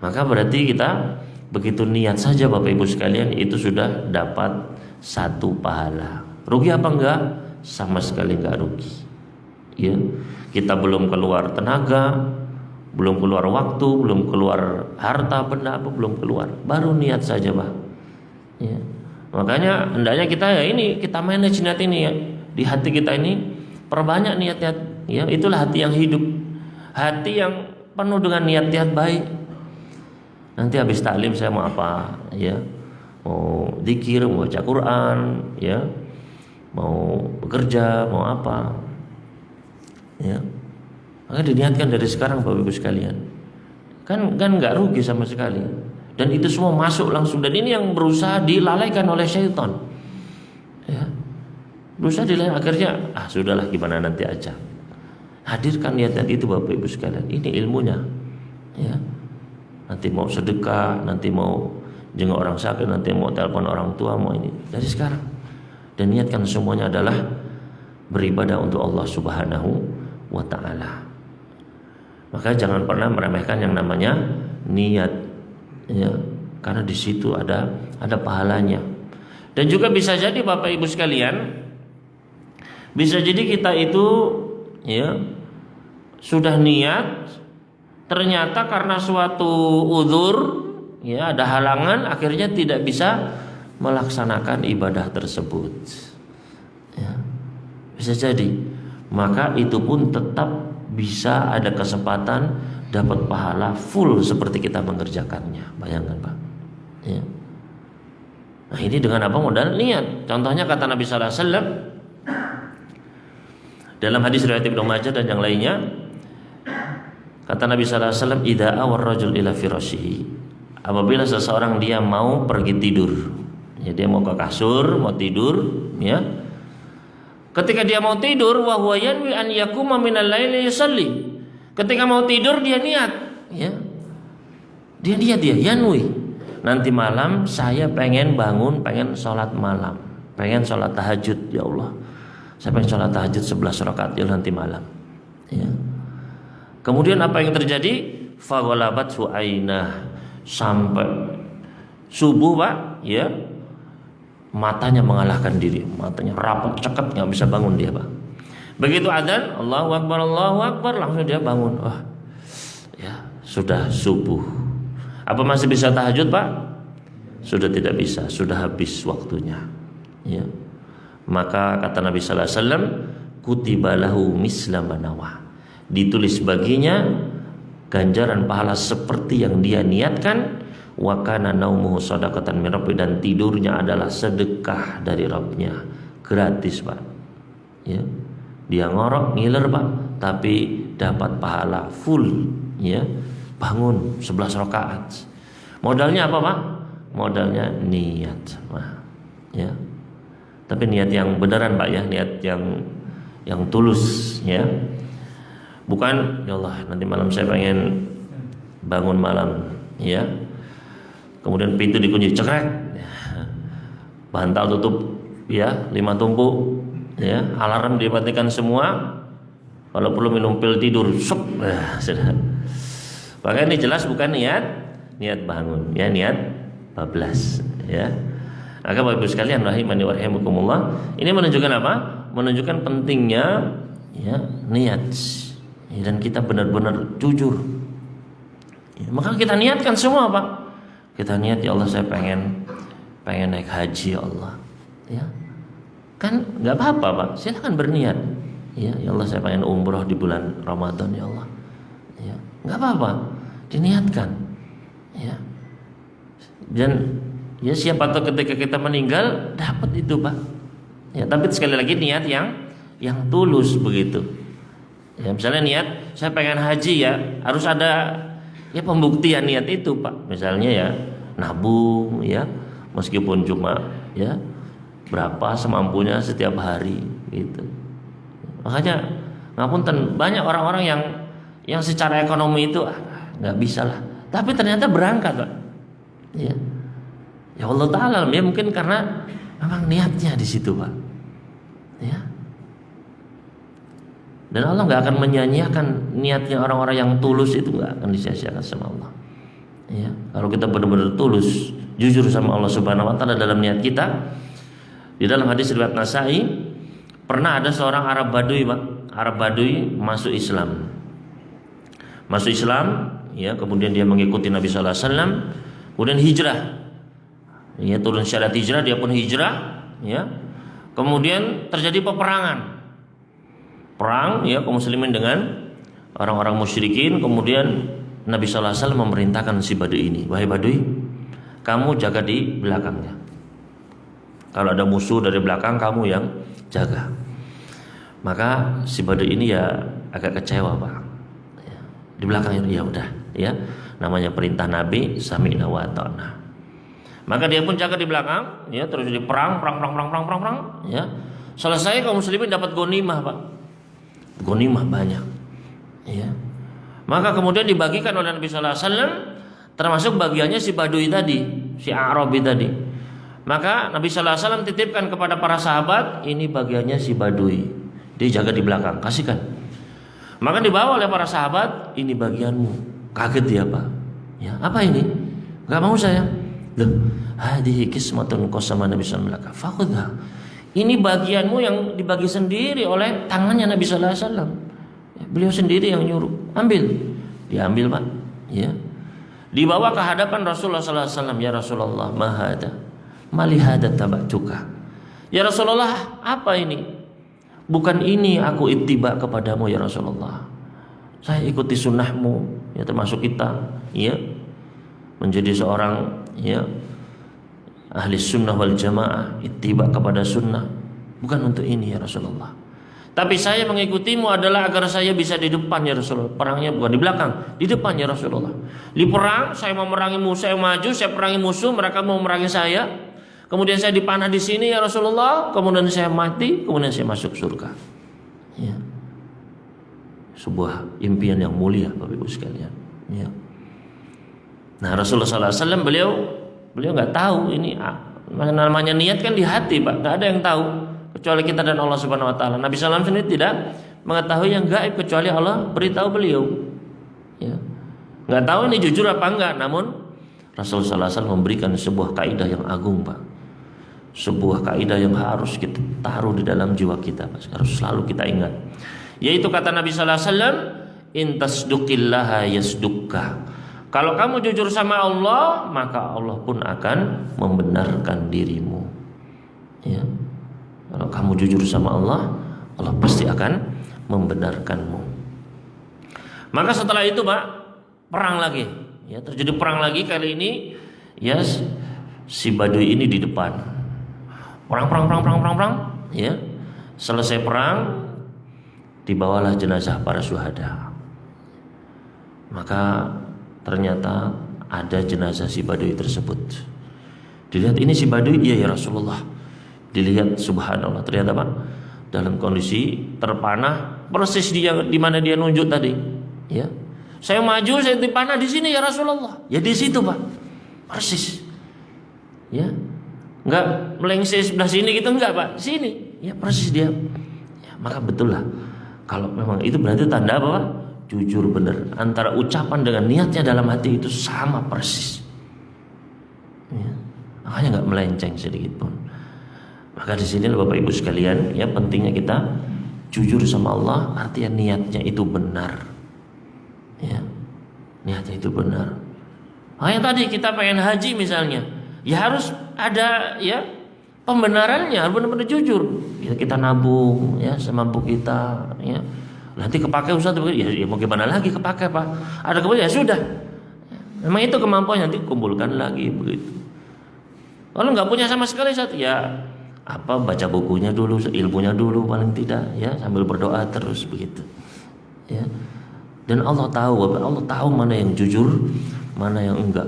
Maka berarti kita begitu niat saja, Bapak Ibu sekalian, itu sudah dapat 1 pahala. Rugi apa enggak? Sama sekali enggak rugi. Ya. Kita belum keluar tenaga, belum keluar waktu, belum keluar harta benda apa, belum keluar. Baru niat saja, Pak. Ya. Makanya hendaknya kita kita manage niat ini ya. Di hati kita ini perbanyak niat-niat. Ya, itulah hati yang hidup. Hati yang penuh dengan niat-niat baik. Nanti habis taklim saya mau apa, ya, mau zikir, mau baca Quran, ya, mau bekerja, mau apa, ya. Maka diniatkan dari sekarang, Bapak Ibu sekalian. Kan nggak rugi sama sekali. Dan itu semua masuk langsung. Dan ini yang berusaha dilalaikan oleh syaitan. Ya, berusaha dilalaikan, akhirnya sudahlah, gimana nanti aja. Hadirkan niat-niat itu, Bapak Ibu sekalian. Ini ilmunya. Ya. Nanti mau sedekah, nanti mau jenguk orang sakit, nanti mau telepon orang tua, mau ini. Dari sekarang. Dan niatkan semuanya adalah beribadah untuk Allah Subhanahu wa taala. Maka jangan pernah meremehkan yang namanya niat. Ya. Karena di situ ada pahalanya. Dan juga bisa jadi, Bapak Ibu sekalian, bisa jadi kita itu ya sudah niat, ternyata karena suatu uzur, ya, ada halangan, akhirnya tidak bisa melaksanakan ibadah tersebut. Ya, bisa jadi. Maka itu pun tetap bisa ada kesempatan dapat pahala full seperti kita mengerjakannya. Bayangkan, Pak. Ya. Nah, ini dengan apa? Modal niat. Contohnya kata Nabi sallallahu alaihi wasallam, Dalam hadis riwayat Ibnu Majah dan yang lainnya, kata Nabi sallallahu alaihi wasallam, "Idza awar rajul ila firashihi." Apabila seseorang dia mau pergi tidur, ya dia mau ke kasur, mau tidur, ya. Ketika dia mau tidur, wa huwa yanwi an yakuma minal laili yusalli. Ketika mau tidur dia niat, ya. Dia yanwi. Nanti malam saya pengen bangun, pengen sholat malam, pengen sholat tahajud, ya Allah. Saya pengen sholat tahajud 11 rakaat ya nanti malam. Ya. Kemudian apa yang terjadi? Faghalabathu ainah, sampai subuh Pak, ya. Matanya mengalahkan diri, matanya rapat cekap, nggak bisa bangun dia Pak. Begitu adzan, Allahu Akbar, langsung dia bangun. Wah, ya sudah subuh. Apa masih bisa tahajud Pak? Sudah tidak bisa, sudah habis waktunya. Ya. Maka kata Nabi sallallahu alaihi wasallam, kutiba lahu misla manawa. Ditulis baginya ganjaran pahala seperti yang dia niatkan. Wa kana naumuhu shadaqatan min rabbi, dan tidurnya adalah sedekah dari Rabbnya, gratis Pak. Ya. Dia ngorok ngiler Pak, tapi dapat pahala full, ya. Bangun 11 rakaat. Modalnya apa Pak? Modalnya niat, Pak. Ya. Tapi niat yang beneran Pak, ya, niat yang tulus, ya. Bukan ya Allah nanti malam saya pengen bangun malam, ya. Kemudian pintu dikunci cekrek, bantal tutup, ya, 5 tumpuk, ya, alarm dimatikan semua. Kalau perlu minum pil tidur, sup, sudah. Maka ini jelas bukan niat bangun, ya, niat bablas, ya. Maka Bapak Ibu sekalian rahimani wa rahimakumullah, ini menunjukkan apa? Menunjukkan pentingnya, ya, niat, ya, dan kita benar-benar jujur. Ya, maka kita niatkan semua Pak. Kita niat, ya Allah saya pengen naik haji ya Allah, ya. Kan nggak apa-apa Pak, silakan berniat. Ya Allah saya pengen umroh di bulan Ramadan ya Allah. Ya, nggak apa-apa, diniatkan. Ya. Dan ya siapa tahu ketika kita meninggal dapat itu Pak. Ya, tapi sekali lagi niat yang tulus begitu. Ya, misalnya niat saya pengen haji, ya harus ada ya pembuktian niat itu Pak. Misalnya ya nabung, ya meskipun cuma ya berapa semampunya setiap hari gitu. Makanya ngapunten, banyak orang-orang yang secara ekonomi itu nggak bisa lah, tapi ternyata berangkat Pak. Ya, ya Allah Taala, ya mungkin karena memang niatnya di situ Pak. Ya. Dan Allah nggak akan menyia-nyiakan niatnya orang-orang yang tulus, itu nggak akan disia-siakan sama Allah. Ya, kalau kita benar-benar tulus, jujur sama Allah Subhanahu Wa Taala dalam niat kita. Di dalam hadis riwayat Nasai, pernah ada seorang Arab Badui Pak, Arab Badui masuk Islam, ya, kemudian dia mengikuti Nabi Sallallahu Alaihi Wasallam, kemudian hijrah, ya turun syariat hijrah, dia pun hijrah, ya, kemudian terjadi perang, ya, kaum muslimin dengan orang-orang musyrikin. Kemudian Nabi Sallallahu Alaihi Wasallam memerintahkan si Badui ini, wahai Badui, kamu jaga di belakangnya. Kalau ada musuh dari belakang, kamu yang jaga. Maka si Badui ini ya agak kecewa Pak. Ya, di belakangnya ya udah, ya, namanya perintah Nabi, sami'na wa ata'na. Maka dia pun jaga di belakang, ya, terus di perang, ya. Selesai kaum muslimin dapat ghanimah Pak. Ghanimah banyak. Ya. Maka kemudian dibagikan oleh Nabi sallallahu alaihi wasallam, termasuk bagiannya si Badui tadi, si Arabi tadi. Maka Nabi sallallahu alaihi wasallam titipkan kepada para sahabat, ini bagiannya si Badui, dia jaga di belakang, kasihkan. Maka dibawa oleh para sahabat, ini bagianmu. Kaget dia Pak. Ya, apa ini? Gak mau saya. Loh, hadhihi qismatun qasama Nabi sallallahu alaihi wasallam. Ini bagianmu yang dibagi sendiri oleh tangannya Nabi sallallahu alaihi wasallam. Beliau sendiri yang nyuruh, ambil. Diambil Pak. Ya. Dibawa ke hadapan Rasulullah sallallahu alaihi wasallam, ya Rasulullah, ma hada? Mali hada tabatuka. Ya Rasulullah, apa ini? Bukan ini aku ittiba kepadamu ya Rasulullah. Saya ikuti sunnahmu, ya, termasuk kita, ya, menjadi seorang, ya, ahli sunnah wal jamaah, ittiba kepada sunnah. Bukan untuk ini ya Rasulullah. Tapi saya mengikutimu adalah agar saya bisa di depan ya Rasulullah. Perangnya bukan di belakang, di depan ya Rasulullah. Di perang saya mau merangi musuh, saya maju, saya perangi musuh, mereka mau merangi saya. Kemudian saya dipanah di sini ya Rasulullah, kemudian saya mati, kemudian saya masuk surga. Ya. Sebuah impian yang mulia Bapak Ibu sekalian. Ya. Nah Rasulullah SAW beliau nggak tahu ini namanya niat kan di hati Pak, nggak ada yang tahu kecuali kita dan Allah Subhanahu Wa Taala. Nabi SAW sendiri tidak mengetahui yang gaib kecuali Allah beritahu beliau. Ya. Nggak tahu ini jujur apa enggak, namun Rasulullah SAW memberikan sebuah kaidah yang agung Pak, sebuah kaidah yang harus kita taruh di dalam jiwa kita Pak, harus selalu kita ingat. Yaitu kata Nabi SAW, in tasduqillaha yasdukka. Kalau kamu jujur sama Allah, maka Allah pun akan membenarkan dirimu. Ya. Kalau kamu jujur sama Allah, Allah pasti akan membenarkanmu. Maka setelah itu, Pak, perang lagi. Ya, terjadi perang lagi kali ini. Ya, si Badui ini di depan. Perang. Ya, selesai perang, dibawalah jenazah para syuhada. Maka ternyata ada jenazah si Badui tersebut. Dilihat ini si Badui, iya ya Rasulullah. Dilihat subhanallah, ternyata Pak dalam kondisi terpanah persis dia di mana dia nunjuk tadi. Ya, saya maju, saya dipanah di sini ya Rasulullah. Ya di situ Pak, persis. Ya, enggak melengsir sebelah sini gitu enggak Pak, sini. Ya persis dia. Ya, maka betul lah. Kalau memang itu berarti tanda apa Pak? Jujur benar, antara ucapan dengan niatnya dalam hati itu sama persis. Ya, makanya nggak melenceng sedikit pun. Maka di sini Bapak Ibu sekalian, ya pentingnya kita jujur sama Allah, artinya niatnya itu benar. Ya, niatnya itu benar. Makanya tadi kita pengen haji misalnya, ya harus ada ya pembenarannya, harus benar-benar jujur. Ya, kita nabung, ya semampu kita, ya. Nanti kepake Ustaz, ya mau gimana lagi kepake Pak. Ada kepake ya sudah. Memang itu kemampuan, nanti kumpulkan lagi begitu. Kalau nggak punya sama sekali Ustaz, ya apa baca bukunya dulu, ilmunya dulu paling tidak, ya sambil berdoa terus begitu. Ya. Dan Allah tahu mana yang jujur, mana yang enggak.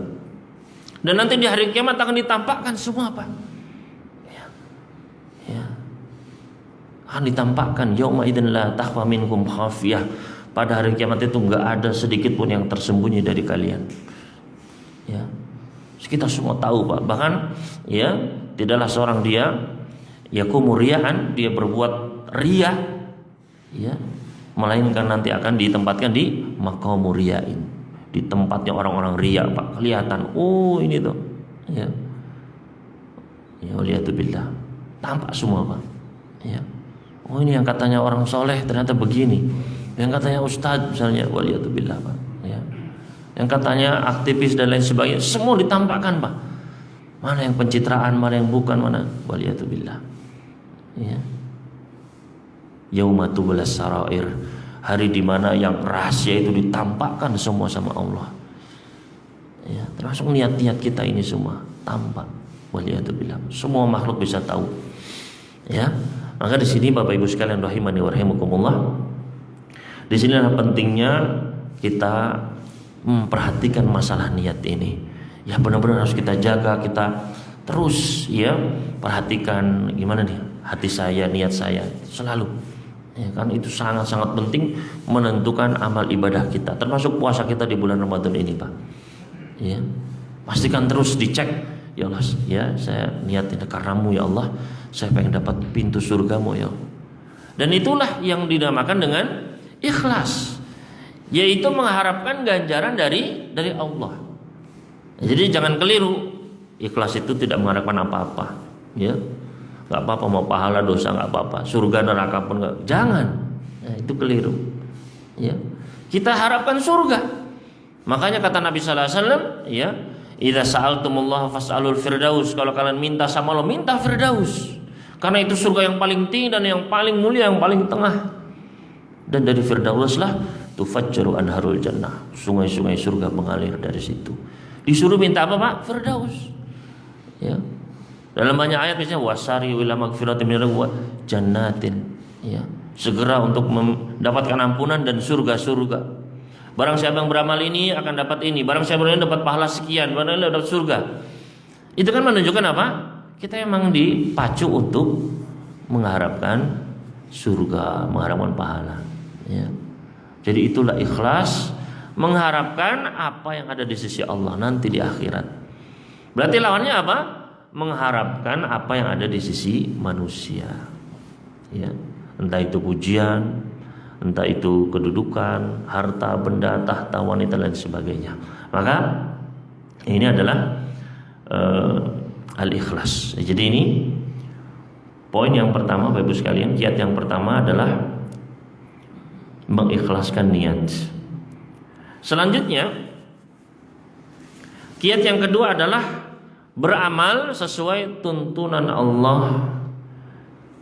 Dan nanti di hari kiamat akan ditampakkan semua Pak. Ya. Akan ditampakkan yauma idzin la takhfa minkum khafiyah. Pada hari kiamat itu enggak ada sedikit pun yang tersembunyi dari kalian. Ya. Kita semua tahu Pak. Bahkan ya, tidaklah seorang dia yaqumu riya'an, dia berbuat riya, ya, melainkan nanti akan ditempatkan di maqamu riya'in, di tempatnya orang-orang riya Pak. Kelihatan, oh ini tuh. Ya. Ya waliyatubillah. Tampak semua Pak. Ya. Oh ini yang katanya orang soleh ternyata begini. Yang katanya ustadz misalnya, waliyatubillah Pak. Ya. Yang katanya aktivis dan lain sebagainya, semua ditampakkan Pak. Mana yang pencitraan, mana yang bukan, mana waliyatubillah. Ya. Yauma tublas sarair, hari di mana yang rahasia itu ditampakkan semua sama Allah. Ya, termasuk niat-niat kita ini semua tampak. Waliyatubillah. Semua makhluk bisa tahu. Ya. Maka di sini Bapak Ibu sekalian rahimani wa rahimakumullah, di sini adalah pentingnya kita memperhatikan masalah niat ini. Ya benar-benar harus kita jaga, kita terus ya perhatikan gimana nih hati saya, niat saya selalu. Ya kan itu sangat-sangat penting menentukan amal ibadah kita, termasuk puasa kita di bulan Ramadan ini, Pak. Ya. Pastikan terus dicek. Ya Allah, ya saya niat ini karenamu ya Allah, saya pengen dapat pintu surgamu ya. Dan itulah yang dinamakan dengan ikhlas, yaitu mengharapkan ganjaran dari Allah. Jadi jangan keliru, ikhlas itu tidak mengharapkan apa-apa, ya. Nggak apa-apa mau pahala dosa nggak apa-apa, surga neraka pun nggak, jangan. Nah, itu keliru. Ya, kita harapkan surga. Makanya kata Nabi Sallallahu Alaihi Wasallam, ya. Idza sa'altumullah fas'alul firdaus. Kalau kalian minta sama Allah, minta firdaus. Karena itu surga yang paling tinggi dan yang paling mulia, yang paling tengah. Dan dari firdauslah tufajjaru anharul jannah. Sungai-sungai surga mengalir dari situ. Disuruh minta apa, Pak? Firdaus. Ya. Dalam banyak ayat misalnya wasari ila magfiratin min rabbika jannatin. Ya. segera untuk mendapatkan ampunan dan surga-surga. Barang siapa yang beramal ini akan dapat ini, barang siapa yang dapat pahala sekian, barang siapa dapat surga. Itu kan menunjukkan apa? Kita emang dipacu untuk mengharapkan surga, mengharapkan pahala, ya. Jadi itulah ikhlas, mengharapkan apa yang ada di sisi Allah nanti di akhirat. Berarti lawannya apa? Mengharapkan apa yang ada di sisi manusia, ya. Entah itu pujian, entah itu kedudukan, harta, benda, tahta, wanita dan sebagainya. Maka ini adalah al-ikhlas. Jadi ini poin yang pertama, Bapak Ibu sekalian, kiat yang pertama adalah mengikhlaskan niat. Selanjutnya, kiat yang kedua adalah beramal sesuai tuntunan Allah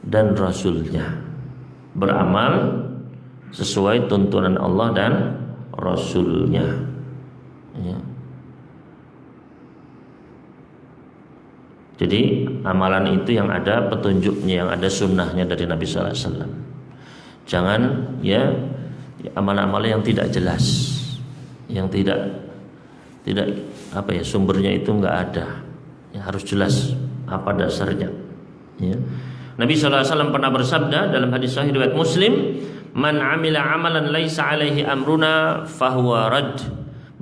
dan Rasulnya. Beramal sesuai tuntunan Allah dan Rasulnya, ya. Jadi amalan itu yang ada petunjuknya, yang ada sunnahnya dari Nabi Sallallahu Alaihi Wasallam. Jangan ya amalan-amalan yang tidak jelas, yang tidak apa ya, sumbernya itu nggak ada, ya, harus jelas apa dasarnya, ya. Nabi Sallallahu Alaihi Wasallam pernah bersabda dalam hadis sahih riwayat Muslim, "Man amila amalan laisa alaihi amruna fahuwa rad."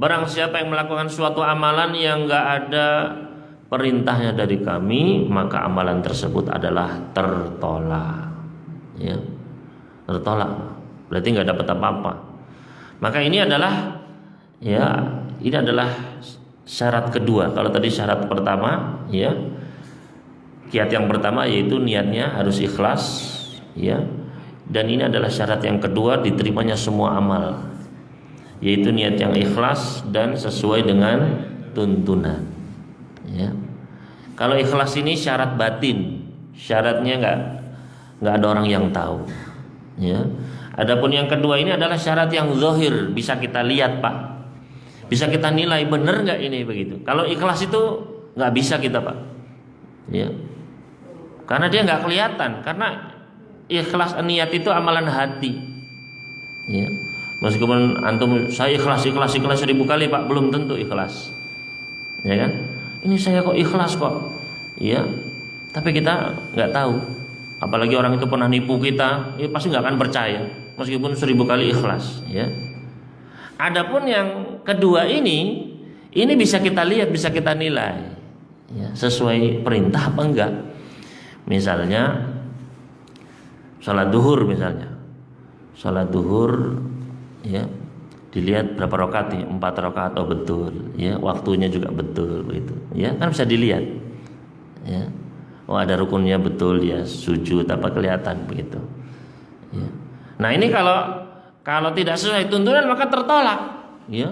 Barang siapa yang melakukan suatu amalan yang enggak ada perintahnya dari kami, maka amalan tersebut adalah tertolak. Ya. Tertolak. Berarti enggak dapat apa-apa. Maka ini adalah syarat kedua. Kalau tadi syarat pertama, ya. Kiat yang pertama yaitu niatnya harus ikhlas, ya. Dan ini adalah syarat yang kedua diterimanya semua amal, yaitu niat yang ikhlas dan sesuai dengan tuntunan, ya. Kalau ikhlas ini syarat batin, syaratnya nggak ada orang yang tahu, ya. Adapun yang kedua ini adalah syarat yang zahir, bisa kita lihat, Pak, bisa kita nilai benar nggak ini begitu. Kalau ikhlas itu nggak bisa kita, Pak, ya. Karena dia nggak kelihatan, karena ikhlas niat itu amalan hati, ya. Meskipun antum saya ikhlas 1000 kali, Pak, belum tentu ikhlas, ya kan? Ini saya kok ikhlas kok, ya. Tapi kita nggak tahu. Apalagi orang itu pernah nipu kita, ya pasti nggak akan percaya, meskipun 1000 kali ikhlas, ya. Adapun yang kedua ini bisa kita lihat, bisa kita nilai, ya, sesuai perintah apa enggak. Misalnya salat duhur, ya, dilihat berapa rakaat nih, 4 rakaat, oh betul, ya, waktunya juga betul begitu, ya, kan bisa dilihat, ya. Oh ada rukunnya betul, ya, sujud apa kelihatan begitu, ya. Nah ini kalau tidak sesuai tuntunan maka tertolak, ya.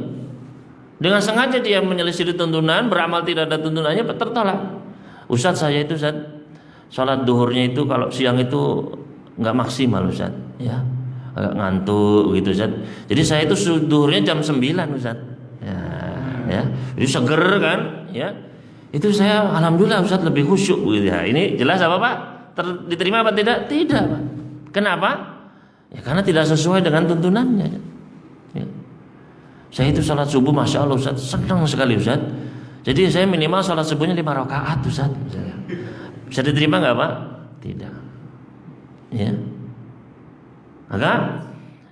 Dengan sengaja dia menyelisih tuntunan, beramal tidak ada tuntunannya, tertolak. Ustaz, saya itu sholat duhurnya itu kalau siang itu nggak maksimal, Ustaz, ya, agak ngantuk gitu, Ustaz. Jadi saya itu duhurnya jam 9, Ustaz, ya, jadi seger kan, ya. Itu saya alhamdulillah, Ustaz, lebih khusyuk gitu, ya. Ini jelas apa, Pak? Diterima apa tidak? Tidak, Pak. Kenapa? Ya karena tidak sesuai dengan tuntunannya, ya. Saya itu sholat subuh, masya Allah, Ustaz, senang sekali, Ustaz. Jadi saya minimal sholat subuhnya 5 rakaat, Ustaz. Bisa diterima nggak, Pak? Tidak, ya. Maka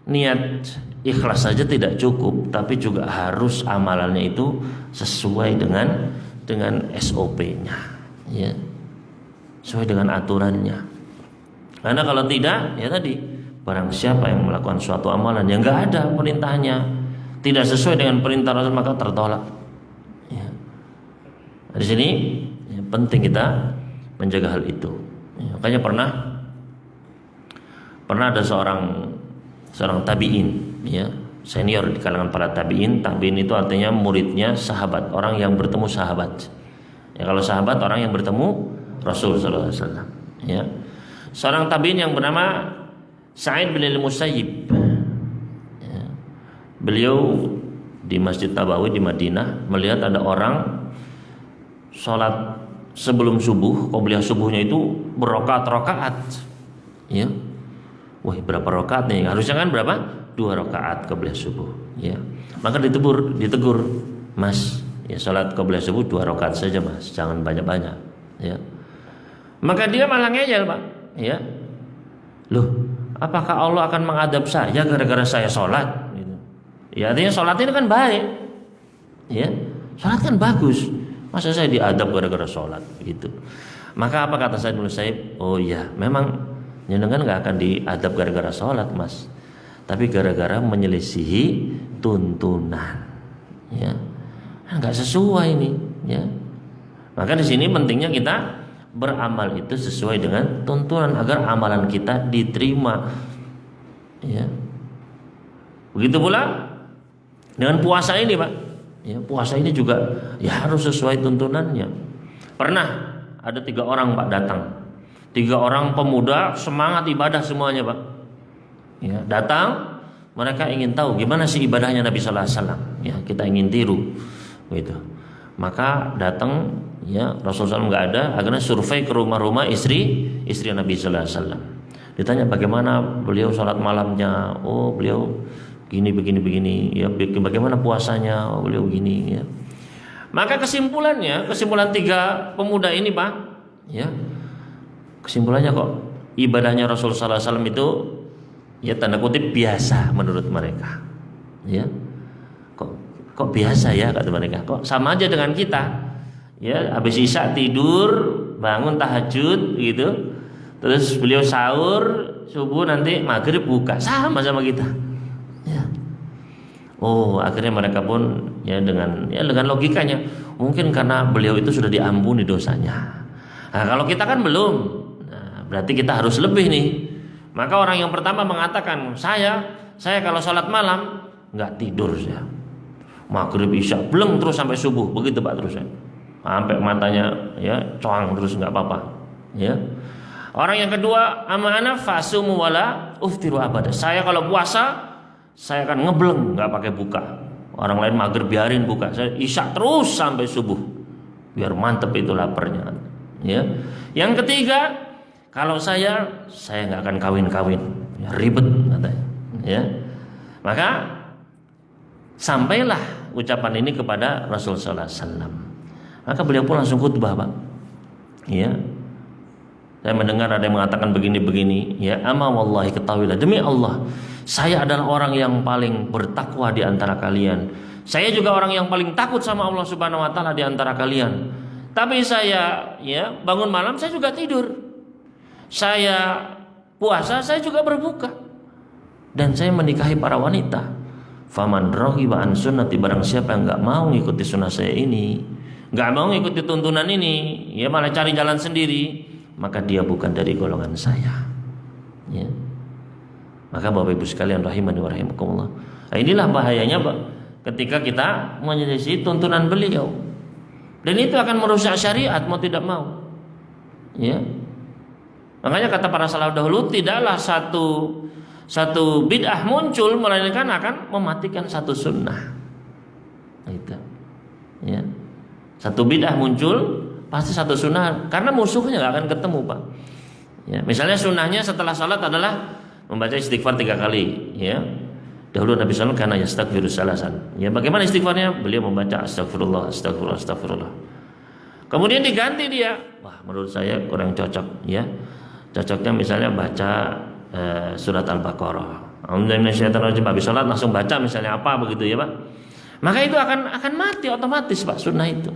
niat ikhlas saja tidak cukup, tapi juga harus amalannya itu sesuai dengan SOP-nya, ya, sesuai dengan aturannya. Karena kalau tidak, ya tadi, barang siapa yang melakukan suatu amalan yang nggak ada perintahnya, tidak sesuai dengan perintah Rasul, maka tertolak, ya. Di sini ya, penting kita menjaga hal itu, ya. Makanya pernah ada seorang tabi'in, ya, senior di kalangan para tabi'in. Tabi'in itu artinya muridnya sahabat, orang yang bertemu sahabat. Ya, kalau sahabat orang yang bertemu Rasul sallallahu alaihi wasallam, ya. Seorang tabi'in yang bernama Sa'id bin al-Musayyib, ya. Beliau di Masjid Nabawi di Madinah melihat ada orang sholat sebelum subuh, qobliyah subuhnya itu berrakaat-rakaat, ya. wah berapa rakaat nih? Harusnya kan berapa? 2 rakaat qabliyah subuh, ya. Maka ditegur, Mas, ya salat qabliyah subuh 2 rakaat saja Mas, jangan banyak-banyak, ya. Maka dia malah ngeyel, Pak, ya. Loh, apakah Allah akan mengadab saya gara-gara saya sholat? Gitu. Ya artinya sholat ini kan baik, ya. Sholat kan bagus, masa saya diadab gara-gara sholat? Gitu. Maka apa kata Said bin Musayyib? Oh iya, memang jenengan nggak akan diadab gara-gara sholat Mas, tapi gara-gara menyelisihi tuntunan, ya. Nggak sesuai ini, ya. Maka di sini pentingnya kita beramal itu sesuai dengan tuntunan agar amalan kita diterima, ya. Begitu pula dengan puasa ini, Pak, ya. Puasa ini juga ya harus sesuai tuntunannya. Pernah ada 3 orang, Pak, datang. 3 orang pemuda semangat ibadah semuanya, Pak, ya. Datang, mereka ingin tahu gimana sih ibadahnya Nabi Sallallahu Alaihi Wasallam, ya. Kita ingin tiru, gitu. Maka datang, ya, Rasulullah SAW nggak ada, akhirnya survei ke rumah-rumah istri Nabi Sallallahu Alaihi Wasallam. Ditanya bagaimana beliau sholat malamnya, oh beliau gini begini, ya. Bagaimana puasanya, oh, beliau gini, ya. Maka kesimpulan 3 pemuda ini, Pak, ya, kesimpulannya kok ibadahnya Rasulullah SAW itu, ya, tanda kutip biasa menurut mereka, ya. Kok biasa ya kata mereka, kok sama aja dengan kita, ya, habis isya tidur, bangun tahajud gitu, terus beliau sahur, subuh, nanti maghrib buka, sama kita, ya. Oh, akhirnya mereka pun, ya, dengan logikanya, mungkin karena beliau itu sudah diampuni dosanya. Nah, kalau kita kan belum, nah, berarti kita harus lebih nih. Maka orang yang pertama mengatakan, saya kalau sholat malam nggak tidur, saya maghrib isya belum terus sampai subuh, begitu Pak, terus ya, sampai matanya, ya, coang terus, nggak apa-apa, ya. Orang yang kedua, amana fasumu wala uftiru abada. Saya kalau puasa saya akan ngebleng, nggak pakai buka. Orang lain maghrib biarin buka, saya isya terus sampai subuh, biar mantep itu laparnya, ya. Yang ketiga, kalau saya nggak akan kawin-kawin, ya, ribet katanya, ya. Maka sampailah ucapan ini kepada Rasulullah SAW. Maka beliau pun langsung khutbah, Pak, ya. Saya mendengar ada yang mengatakan begini-begini, ya. Ama wallahi, ketahuilah, demi Allah, saya adalah orang yang paling bertakwa di antara kalian. Saya juga orang yang paling takut sama Allah Subhanahu wa taala di antara kalian. Tapi saya, ya, bangun malam saya juga tidur. Saya puasa, saya juga berbuka. Dan saya menikahi para wanita. Faman raghiba an sunnati, barang siapa yang enggak mau ngikuti sunnah saya ini, enggak mau ngikuti tuntunan ini, ya, malah cari jalan sendiri, maka dia bukan dari golongan saya, ya. Maka Bapak Ibu sekalian rahimani wa rahimakumullah, nah, inilah bahayanya, Pak, ketika kita menyelisih tuntunan beliau, dan itu akan merusak syariat mau tidak mau, ya. Makanya kata para salaf dahulu, tidaklah satu bid'ah muncul melainkan akan mematikan satu sunnah. Gitu. Ya. Satu bid'ah muncul pasti satu sunnah, karena musuhnya nggak akan ketemu, Pak. Ya. Misalnya sunnahnya setelah salat adalah membaca istighfar 3 kali. Ya. Dahulu Nabi SAW karena yastaghfirus salasan. Ya, bagaimana istighfarnya? Beliau membaca astagfirullah, astagfirullah, astagfirullah. Kemudian diganti dia, wah menurut saya kurang cocok. Ya. Cocoknya misalnya baca surat Al-Baqarah. Habis sholat langsung baca misalnya apa begitu, ya, Pak. Maka itu akan mati otomatis, Pak, sunnah itu.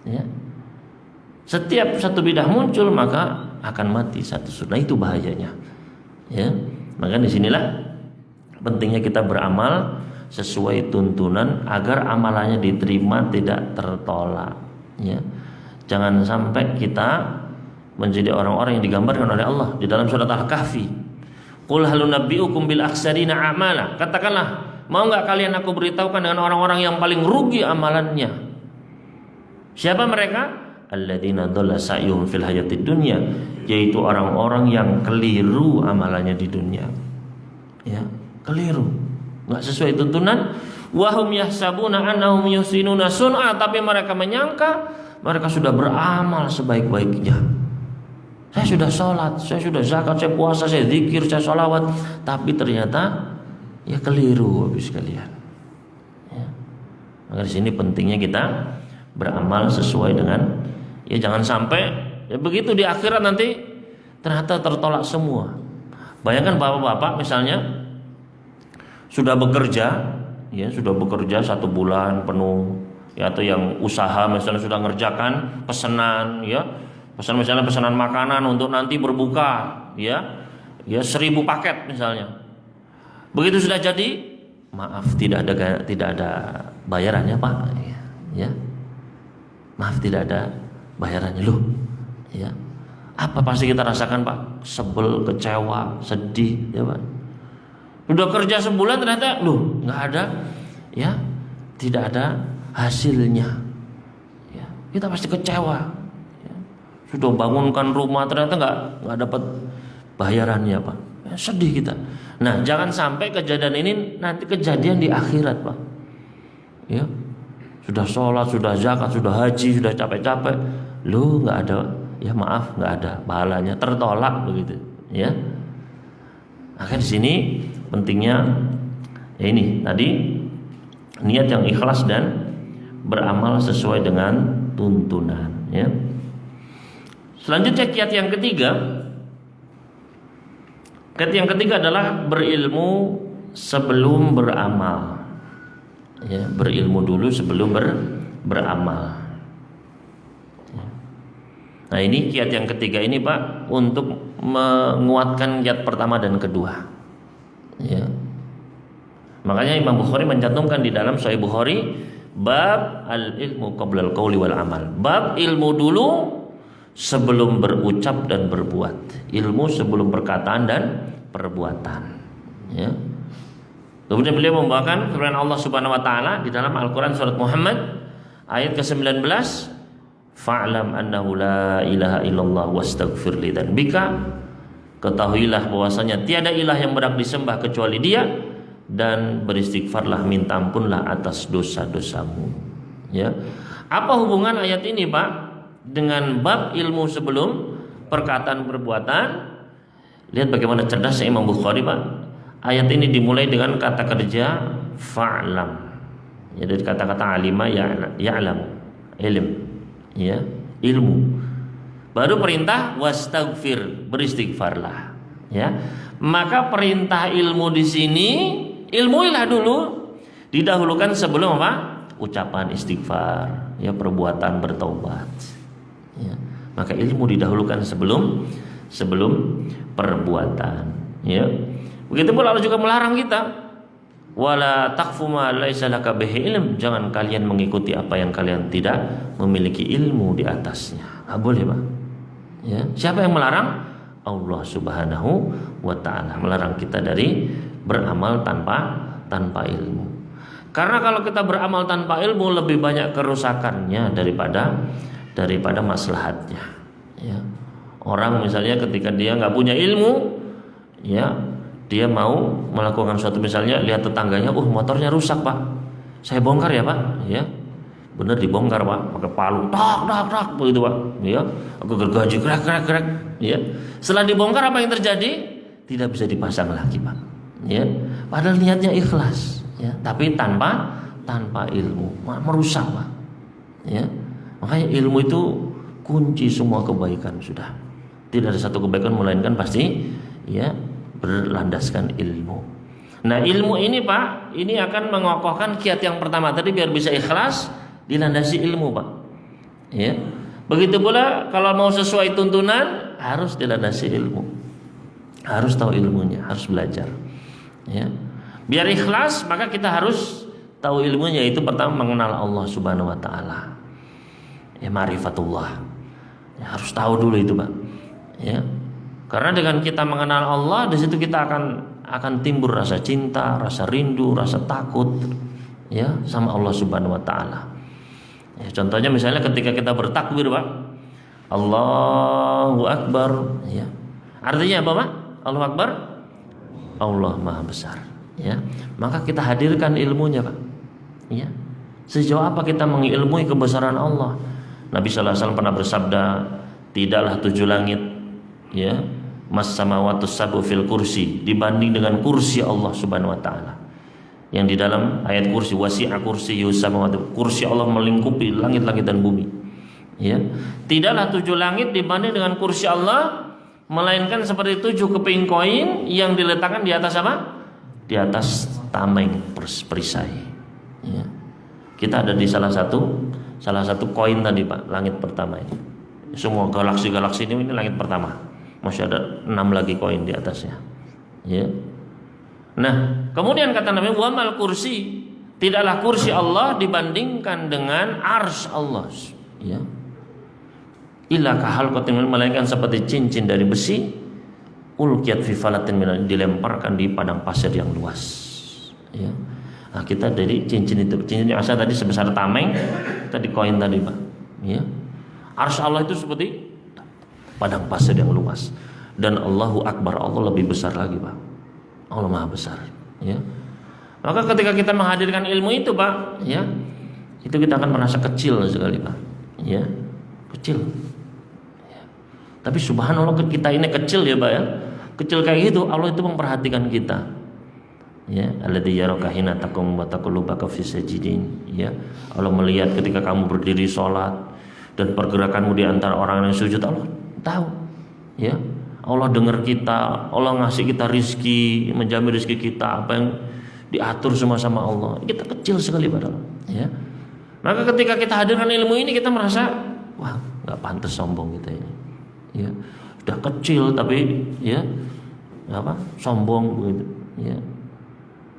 Ya. Setiap satu bidah muncul maka akan mati satu sunnah, itu bahayanya. Ya. Maka disinilah pentingnya kita beramal sesuai tuntunan agar amalannya diterima, tidak tertolak. Ya. Jangan sampai kita menjadi orang-orang yang digambarkan oleh Allah di dalam surat Al-Kahfi. Qul hal nunabbi'ukum bil akhsarina a'mala. Katakanlah, mau enggak kalian aku beritahukan dengan orang-orang yang paling rugi amalannya? Siapa mereka? Alladzina dhalla sa'yuhum fil hayatid dunya, yaitu orang-orang yang keliru amalannya di dunia. Ya, keliru. Enggak sesuai tuntunan. Wa hum yahsabuna annahum yuhsinuna sun'a, tapi mereka menyangka mereka sudah beramal sebaik-baiknya. Saya sudah sholat, saya sudah zakat, saya puasa, saya zikir, saya sholawat, tapi ternyata ya keliru habis kalian. Ya. Maka di sini pentingnya kita beramal sesuai dengan, ya jangan sampai ya begitu di akhirat nanti ternyata tertolak semua. Bayangkan bapak-bapak misalnya sudah bekerja, ya sudah bekerja 1 bulan penuh, ya atau yang usaha misalnya sudah ngerjakan pesanan, ya misalnya pesanan makanan untuk nanti berbuka, ya 1000 paket misalnya. Begitu sudah jadi, maaf tidak ada bayarannya Pak, ya maaf tidak ada bayarannya loh, ya apa pasti kita rasakan Pak? Sebel, kecewa, sedih, ya Pak. Udah kerja sebulan ternyata loh nggak ada, ya tidak ada hasilnya, ya kita pasti kecewa. Sudah bangunkan rumah ternyata nggak dapat bayarannya Pak, ya, sedih kita. Nah jangan sampai kejadian ini nanti kejadian di akhirat Pak, ya sudah sholat, sudah zakat, sudah haji, sudah capek-capek, lu nggak ada, ya maaf nggak ada pahalanya, tertolak begitu, ya. Maka di sini pentingnya ya ini tadi niat yang ikhlas dan beramal sesuai dengan tuntunan, ya. Selanjutnya kiat yang ketiga adalah berilmu sebelum beramal, ya, berilmu dulu sebelum beramal. Nah ini kiat yang ketiga ini Pak untuk menguatkan kiat pertama dan kedua, ya. Makanya Imam Bukhari mencantumkan di dalam Sahih Bukhari bab al-ilmu qabla al-qauli wal amal, bab ilmu dulu sebelum berucap dan berbuat, ilmu sebelum perkataan dan perbuatan, ya. Kemudian beliau membawakan firman Allah Subhanahu wa taala di dalam Al-Qur'an surat Muhammad ayat ke-19, fa'lam annahu la ilaha illallah wastaghfir li dzanbika, ketahuilah bahwasanya tiada ilah yang berhak disembah kecuali Dia dan beristighfarlah, minta ampunlah atas dosa-dosamu, ya. Apa hubungan ayat ini Pak dengan bab ilmu sebelum perkataan perbuatan? Lihat bagaimana cerdasnya Imam Bukhari Pak. Ayat ini dimulai dengan kata kerja fa'lam, ya, dari kata-kata alima ya'lam, ilm, ya, ilmu. Baru perintah wastaghfir, beristighfarlah, ya. Maka perintah ilmu di sini, ilmuilah dulu, didahulukan sebelum apa? Ucapan istighfar, ya, perbuatan bertaubat, ya. Maka ilmu didahulukan sebelum perbuatan, ya. Begitu pula Allah juga melarang kita, wala taqfu ma laisa laka bihi ilm, jangan kalian mengikuti apa yang kalian tidak memiliki ilmu di atasnya. Enggak boleh Pak, ya. Siapa yang melarang? Allah Subhanahu wa taala melarang kita dari beramal tanpa ilmu. Karena kalau kita beramal tanpa ilmu lebih banyak kerusakannya daripada maslahatnya, ya. Orang misalnya ketika dia nggak punya ilmu, ya, dia mau melakukan suatu, misalnya lihat tetangganya, motornya rusak Pak, saya bongkar ya Pak, ya, bener dibongkar Pak, pakai palu, tak begitu Pak, ya, aku gergaji krek, ya. Setelah dibongkar apa yang terjadi? Tidak bisa dipasang lagi Pak, ya. Padahal niatnya ikhlas, ya, tapi tanpa ilmu, merusak Pak, ya. Makanya ilmu itu kunci semua kebaikan sudah. Tidak ada satu kebaikan melainkan pasti, ya, berlandaskan ilmu. Nah ilmu ini Pak, ini akan mengokohkan kiat yang pertama tadi, biar bisa ikhlas dilandasi ilmu Pak, ya. Begitu pula kalau mau sesuai tuntunan harus dilandasi ilmu, harus tahu ilmunya, harus belajar, ya. Biar ikhlas maka kita harus tahu ilmunya, itu pertama mengenal Allah Subhanahu wa taala, ya, ma'rifatullah, ya, harus tahu dulu itu Pak, ya. Karena dengan kita mengenal Allah, di situ kita akan timbul rasa cinta, rasa rindu, rasa takut, ya, sama Allah Subhanahu wa taala. Ya, contohnya misalnya ketika kita bertakbir Pak, Allahu Akbar, ya. Artinya apa Pak? Allahu Akbar, Allah Maha Besar, ya. Maka kita hadirkan ilmunya Pak, ya. Sejauh apa kita mengilmui kebesaran Allah? Nabi sallallahu alaihi wasallam pernah bersabda, tidaklah 7 langit, Ya, mas samawatus sabu fil kursi, dibanding dengan kursi Allah Subhanahu wa taala. Yang di dalam ayat kursi, wasi'a kursiyyus samawati, kursi Allah melingkupi langit-langit dan bumi. Ya. Tidaklah 7 langit dibanding dengan kursi Allah, melainkan seperti 7 keping koin yang diletakkan di atas apa? Di atas tameng perisai. Ya. Kita ada di salah satu koin tadi Pak, langit pertama ini. Semua galaksi-galaksi ini langit pertama. Masih ada 6 lagi koin di atasnya. Ya. Nah, kemudian kata Nabi, wa mal kursi, tidaklah kursi Allah dibandingkan dengan arsy Allah. Ya. Illa kahal qatin, melainkan seperti cincin dari besi, ulqiyat fi falatin min, dilemparkan di padang pasir yang luas. Ya. Nah, kita dari cincin itu, cincin yang asal tadi sebesar tameng, tadi koin tadi Pak. Ya. Arsy Allah itu seperti padang pasir yang luas, dan Allahu Akbar, Allah lebih besar lagi Pak. Allah Maha besar. Ya. Maka ketika kita menghadirkan ilmu itu Pak, ya, itu kita akan merasa kecil sekali Pak. Ya, kecil. Ya. Tapi subhanallah kita ini kecil ya Pak ya. Kecil kayak gitu, Allah itu memperhatikan kita. Ya, alladzi yaraka hina taqum wa taqallubaka fi sajidin. Ya, Allah melihat ketika kamu berdiri sholat dan pergerakanmu di antara orang yang sujud, Allah tahu. Ya, Allah dengar kita, Allah ngasih kita rizki, menjamin rizki kita, apa yang diatur semua sama Allah. Kita kecil sekali padahal. Ya, maka ketika kita hadirkan ilmu ini, kita merasa wah, nggak pantas sombong kita ini. Ya, sudah kecil tapi ya apa? Sombong begitu. Ya.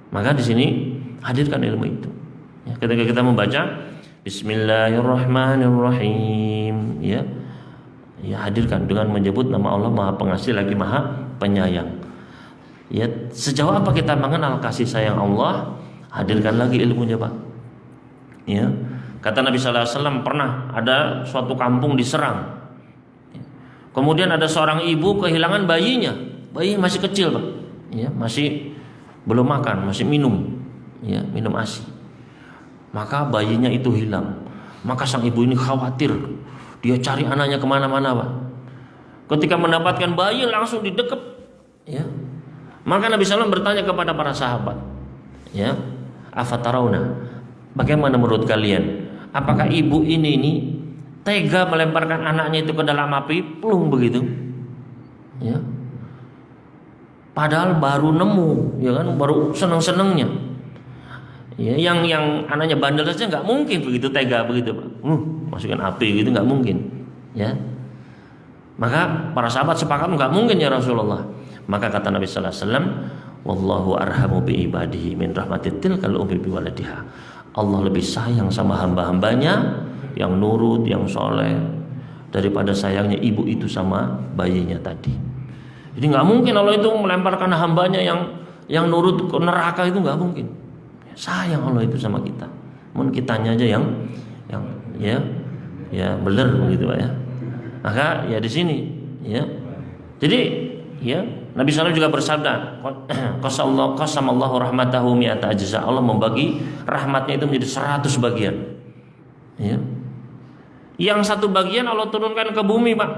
Maka di sini hadirkan ilmu itu. Ya, ketika kita membaca Bismillahirrahmanirrahim, ya, hadirkan dengan menyebut nama Allah Maha Pengasih lagi Maha Penyayang. Ya, sejauh apa kita mengenal kasih sayang Allah, hadirkan lagi ilmunya Pak. Ya, kata Nabi Sallallahu Alaihi Wasallam, pernah ada suatu kampung diserang. Kemudian ada seorang ibu kehilangan bayinya masih kecil Pak. Ya, masih belum makan, masih minum, ya, minum ASI. Maka bayinya itu hilang. Maka sang ibu ini khawatir. Dia cari anaknya kemana-mana Pak. Ketika mendapatkan bayi langsung didekep. Ya. Maka Nabi SAW bertanya kepada para sahabat, ya, afatarawna, bagaimana menurut kalian? Apakah ibu ini tega melemparkan anaknya itu ke dalam api, plung begitu? Ya. Padahal baru nemu, ya kan, baru seneng-senengnya. Ya, yang anaknya bandel saja nggak mungkin begitu tega begitu Pak. Masukkan api gitu nggak mungkin. Ya. Maka para sahabat sepakat nggak mungkin ya Rasulullah. Maka kata Nabi Sallallahu Alaihi Wasallam, wallahu arhamu bi ibadihi min rahmatil tilkal ummi bi waladiha. Allah lebih sayang sama hamba-hambanya yang nurut, yang soleh, daripada sayangnya ibu itu sama bayinya tadi. Jadi nggak mungkin Allah itu melemparkan hambanya yang nurut ke neraka, itu nggak mungkin. Sayang Allah itu sama kita. Mungkin kitanya aja yang ya beler begitu Pak ya. Maka ya di sini ya. Jadi ya Nabi SAW juga bersabda, qasamallahu rahmatahu mi'ata ajza. Allah membagi rahmatnya itu menjadi 100 bagian. Ya. Yang satu bagian Allah turunkan ke bumi Pak.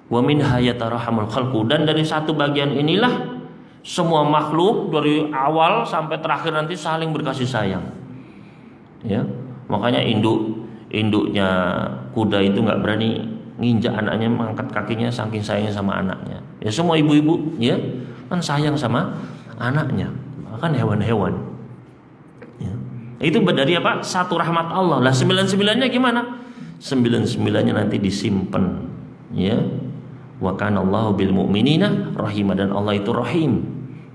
Wa minha yatarahamul khalqu, dan dari satu bagian inilah semua makhluk dari awal sampai terakhir nanti saling berkasih sayang. Ya, makanya induknya kuda itu nggak berani nginjak anaknya, mengangkat kakinya saking sayangnya sama anaknya. Ya semua ibu-ibu ya kan sayang sama anaknya, bahkan hewan-hewan. Ya. Itu dari apa? Satu rahmat Allah. Lah 99-nya gimana? 99-nya nanti disimpan. Ya. Wa kana Allahu bil mu'minina rahima, dan Allah itu rahim,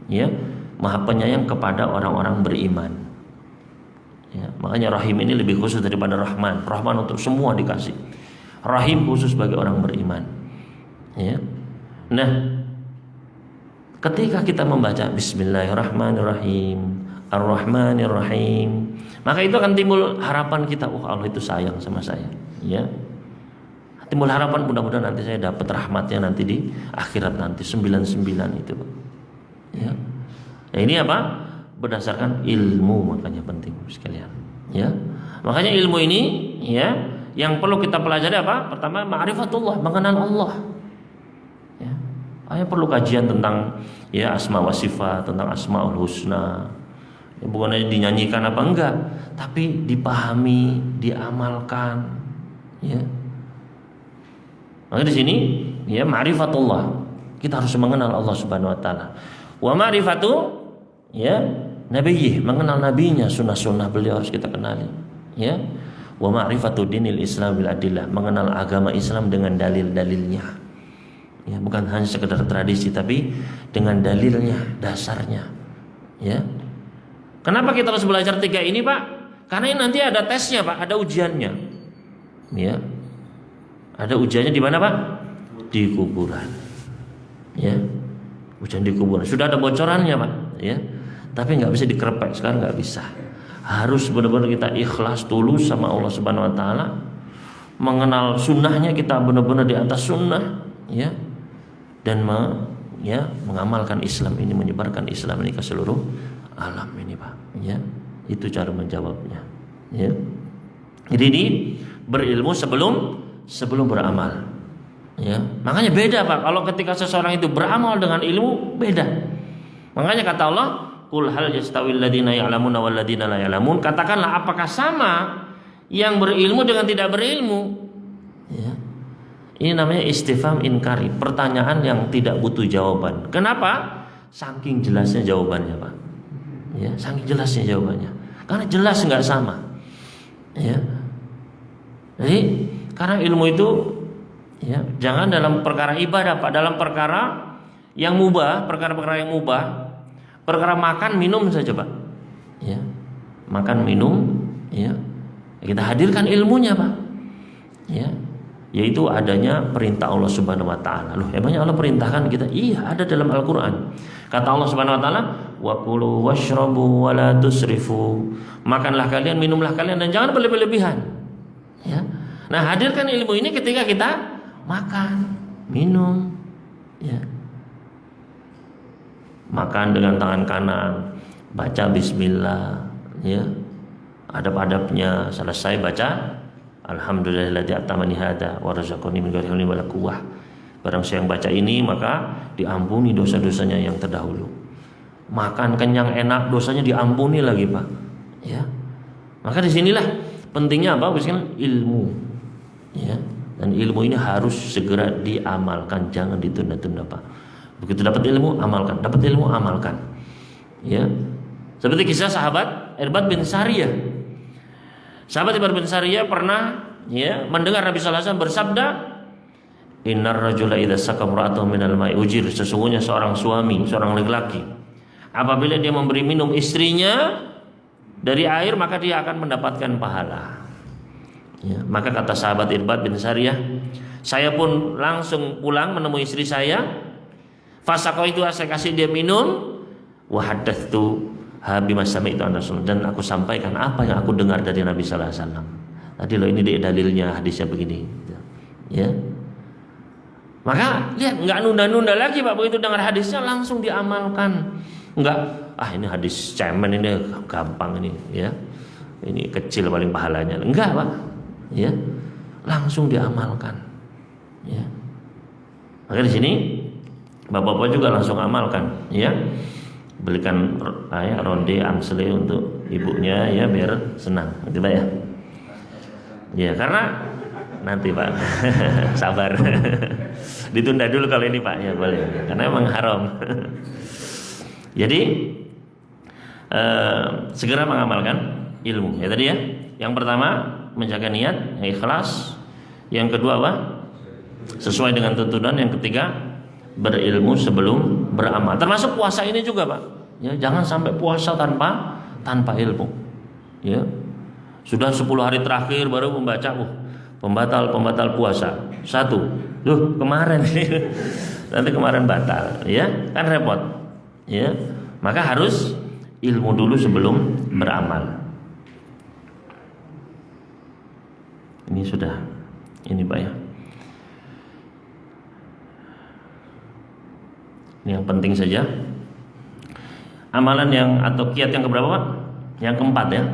ya, Maha Penyayang kepada orang-orang beriman. Ya, makanya rahim ini lebih khusus daripada rahman. Rahman untuk semua dikasih. Rahim khusus bagi orang beriman. Ya. Nah, ketika kita membaca Bismillahirrahmanirrahim, Ar-Rahmanirrahim, maka itu akan timbul harapan kita, oh Allah itu sayang sama saya. Ya. Timbul harapan, mudah-mudahan nanti saya dapat rahmatnya nanti di akhirat nanti 99 itu. Ya. Nah, ini apa? Berdasarkan ilmu, makanya penting sekalian. Ya. Makanya ilmu ini ya yang perlu kita pelajari apa? Pertama, ma'rifatullah, mengenal Allah. perlu kajian tentang ya asma wa sifat, tentang asmaul husna. Ya, bukan hanya dinyanyikan apa enggak, tapi dipahami, diamalkan. Ya. Maka di sini ya ma'rifatullah. Kita harus mengenal Allah Subhanahu wa taala. Wa ma'rifatu ya nabiyyi, mengenal nabinya, sunnah-sunnah beliau harus kita kenali. Ya. Wa ma'rifatu dinil Islam bil adillah, mengenal agama Islam dengan dalil-dalilnya. Ya, bukan hanya sekedar tradisi tapi dengan dalilnya, dasarnya. Ya. Kenapa kita harus belajar 3 ini, Pak? Karena ini nanti ada tesnya, Pak, ada ujiannya. Ya. Ada ujiannya di mana, Pak? Di kuburan. Ya. Ujian di kuburan. Sudah ada bocorannya, Pak, ya. Tapi nggak bisa dikerepek, sekarang nggak bisa. Harus benar-benar kita ikhlas tulus sama Allah Subhanahu wa taala. Mengenal sunnahnya, kita benar-benar di atas sunnah, ya. Dan mengamalkan Islam ini, menyebarkan Islam ini ke seluruh alam ini, Pak. Ya. Itu cara menjawabnya. Ya. Jadi ini berilmu sebelum beramal. Ya. Makanya beda, Pak. Kalau ketika seseorang itu beramal dengan ilmu, beda. Makanya kata Allah, Qul hal yastawil ladina ya'lamuna wal ladina la ya'lamun. Katakanlah, apakah sama yang berilmu dengan tidak berilmu? Ya. Ini namanya istifham inkari, pertanyaan yang tidak butuh jawaban. Kenapa? Saking jelasnya jawabannya, Pak. Ya, saking jelasnya jawabannya. Karena jelas nggak sama. Ya. Jadi karena ilmu itu ya, jangan dalam perkara ibadah, Pak, dalam perkara yang mubah, perkara-perkara yang mubah. Perkara makan minum saja, Pak. Ya. Makan minum, ya. Kita hadirkan ilmunya, Pak. Ya. Yaitu adanya perintah Allah Subhanahu wa taala. Loh, emangnya Allah perintahkan kita? Iya, ada dalam Al-Qur'an. Kata Allah Subhanahu wa taala, "Wa kulu washrabu wa la tusrifu." Makanlah kalian, minumlah kalian, dan jangan berlebihan. Ya. Nah, hadirkan ilmu ini ketika kita makan, minum, ya. Makan dengan tangan kanan, baca bismillah, ya. Adab-adabnya, selesai baca alhamdulillahilladzi atamani hada wa razaqani min ghairi hawlin wala quwwah. Barang siapa yang baca ini maka diampuni dosa-dosanya yang terdahulu. Makan kenyang enak, dosanya diampuni lagi, Pak. Ya. Maka disinilah pentingnya apa? Biasanya ilmu. Ya. Dan ilmu ini harus segera diamalkan, jangan ditunda-tunda, Pak. Begitu dapat ilmu, amalkan. Dapat ilmu, amalkan. Ya. Seperti kisah sahabat Irbad bin Sariyah. Sahabat Irbad bin Sariyah pernah ya mendengar Nabi sallallahu alaihi wasallam bersabda, "Innar rajula idza saka imra'atahu minal ma'i ujir." Sesungguhnya seorang suami, seorang laki-laki, apabila dia memberi minum istrinya dari air, maka dia akan mendapatkan pahala. Ya, maka kata sahabat Irbad bin Sariyah, saya pun langsung pulang menemui istri saya. Fasaqo itu saya kasih dia minum, wa haddatsu bima sami'tu an Rasul, dan aku sampaikan apa yang aku dengar dari Nabi sallallahu alaihi wasallam. Tadi loh ini dalilnya, hadisnya begini. Ya. Maka lihat, enggak nunda-nunda lagi, Pak. Begitu dengar hadisnya langsung diamalkan. Enggak, ini hadis cemen, ini gampang ini, ya. Ini kecil paling pahalanya. Enggak, Pak. Ya. Langsung diamalkan. Ya. Maka di sini Bapak-bapak juga langsung amalkan, ya. Belikan ronde amsle untuk ibunya, ya, biar senang, gitu, Pak, ya. Ya, karena nanti, Pak. Sabar. Ditunda dulu kalau ini, Pak, ya boleh. Karena emang haram. Jadi segera mengamalkan ilmu. Ya tadi ya. Yang pertama menjaga niat, yang ikhlas. Yang kedua apa? Sesuai dengan tuntunan. Yang ketiga berilmu sebelum beramal. Termasuk puasa ini juga, Pak. Ya, jangan sampai puasa tanpa ilmu. Ya. Sudah 10 hari terakhir baru membaca pembatal puasa. 1. Loh, kemarin nanti kemarin batal, ya. Kan repot. Ya. Maka harus ilmu dulu sebelum beramal. Ini sudah ini, Pak, ya. Ini yang penting saja. Amalan yang atau kiat yang keberapa, Pak? Yang keempat, ya.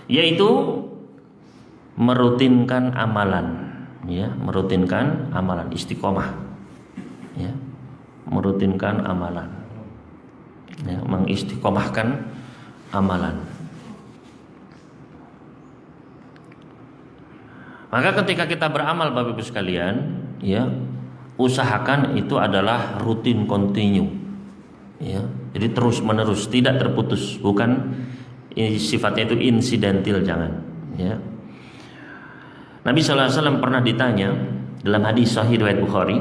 Yaitu merutinkan amalan, ya, merutinkan amalan, istiqomah. ya, merutinkan amalan, ya, mengistiqomahkan amalan. Maka ketika kita beramal Bapak Ibu sekalian, ya, usahakan itu adalah rutin, kontinu, ya. Jadi terus menerus, tidak terputus, bukan sifatnya itu insidental, jangan, ya. Nabi SAW pernah ditanya dalam hadis sahih riwayat Bukhari,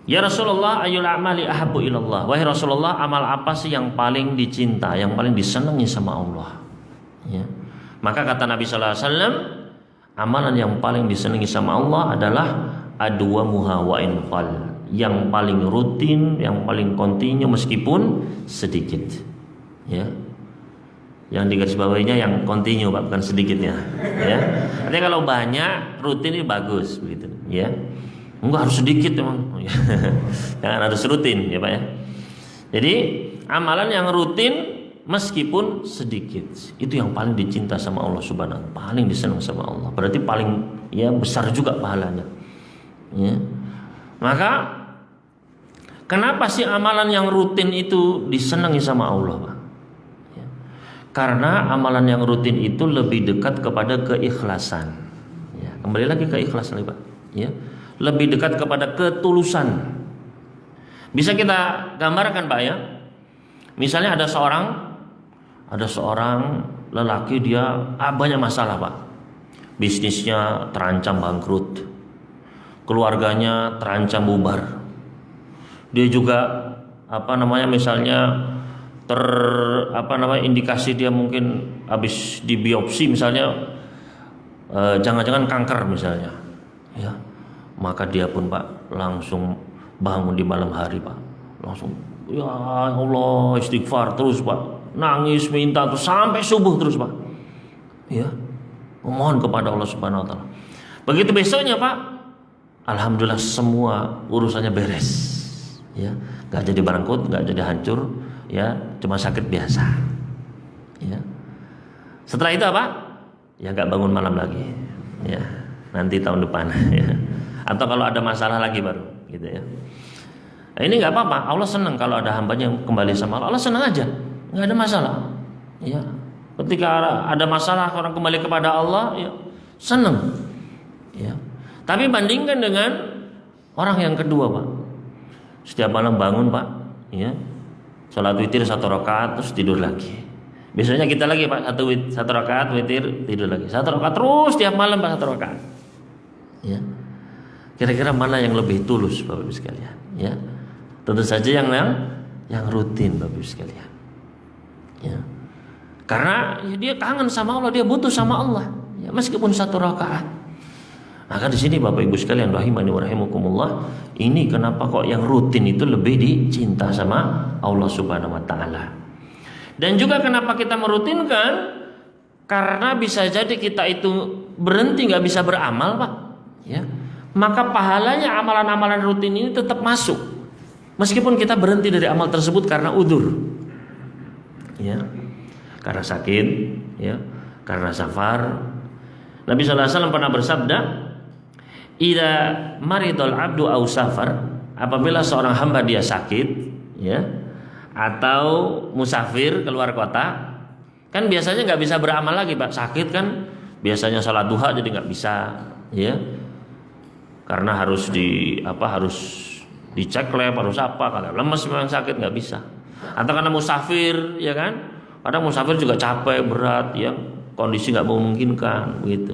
ya Rasulullah, ayyul a'mali ahabbu ilallah. Wahai Rasulullah, amal apa sih yang paling dicinta, yang paling disenangi sama Allah? Ya. Maka kata Nabi SAW, amalan yang paling disenangi sama Allah adalah adwamuha wa in qal, yang paling rutin, yang paling kontinu meskipun sedikit. Ya. Yang digarisbawahinya yang kontinu Pak, bukan sedikitnya. Ya. Artinya kalau banyak rutin ini bagus begitu, ya. Enggak harus sedikit memang. Jangan harus rutin ya Pak ya. Jadi amalan yang rutin meskipun sedikit, itu yang paling dicinta sama Allah Subhanahu wa taala, paling disenang sama Allah. Berarti paling ya besar juga pahalanya. Ya. Maka kenapa sih amalan yang rutin itu disenangi sama Allah, Pak? Ya. Karena amalan yang rutin itu lebih dekat kepada keikhlasan. Ya. Kembali lagi ke ikhlasan, Pak. Ya. Lebih dekat kepada ketulusan. Bisa kita gambarkan, Pak ya. Misalnya ada seorang lelaki, dia banyak masalah Pak. Bisnisnya terancam bangkrut, keluarganya terancam bubar. Dia juga misalnya indikasi dia mungkin habis dibiopsi misalnya, jangan-jangan kanker misalnya, ya. Maka dia pun Pak langsung bangun di malam hari Pak, langsung ya Allah istighfar terus Pak, nangis minta terus sampai subuh terus Pak, ya, memohon kepada Allah Subhanahu wa taala. Begitu besoknya Pak, alhamdulillah semua urusannya beres, ya, nggak jadi bangkrut, nggak jadi hancur, ya, cuma sakit biasa, ya. Setelah itu apa? Ya nggak bangun malam lagi, ya, nanti tahun depan, ya. Atau kalau ada masalah lagi baru, gitu ya. Nah, ini nggak apa-apa, Allah senang kalau ada hambanya yang kembali sama Allah, Allah senang aja. Nggak ada masalah, ya. Ketika ada masalah orang kembali kepada Allah, ya senang, ya. Tapi bandingkan dengan orang yang kedua Pak, setiap malam bangun Pak, ya, sholat witir 1 rakaat terus tidur lagi. Biasanya kita lagi Pak, satu rakaat witir tidur lagi, 1 rakaat terus setiap malam Pak, 1 rakaat, ya. Kira-kira mana yang lebih tulus Bapak Ibu sekalian, ya? Tentu saja yang rutin Bapak Ibu sekalian. Ya. Karena ya, dia kangen sama Allah, dia butuh sama Allah, ya, meskipun 1 rakaat. Maka di sini Bapak Ibu sekalian rahimani wa rahimakumullah, ini kenapa kok yang rutin itu lebih dicinta sama Allah Subhanahu wa taala. Dan juga kenapa kita merutinkan, karena bisa jadi kita itu berhenti nggak bisa beramal Pak, ya. Maka pahalanya amalan-amalan rutin ini tetap masuk, meskipun kita berhenti dari amal tersebut karena udzur, ya, karena sakit, ya, karena safar. Nabi SAW pernah bersabda, "Idza maridul abdu aw safar," apabila seorang hamba dia sakit, ya, atau musafir keluar kota, kan biasanya nggak bisa beramal lagi Pak. Sakit kan biasanya salat duha jadi nggak bisa, ya, karena harus dicek lab, harus apa, kalau lemes memang sakit nggak bisa. Atau karena musafir, ya kan, kadang musafir juga capek berat, ya, kondisi nggak memungkinkan begitu.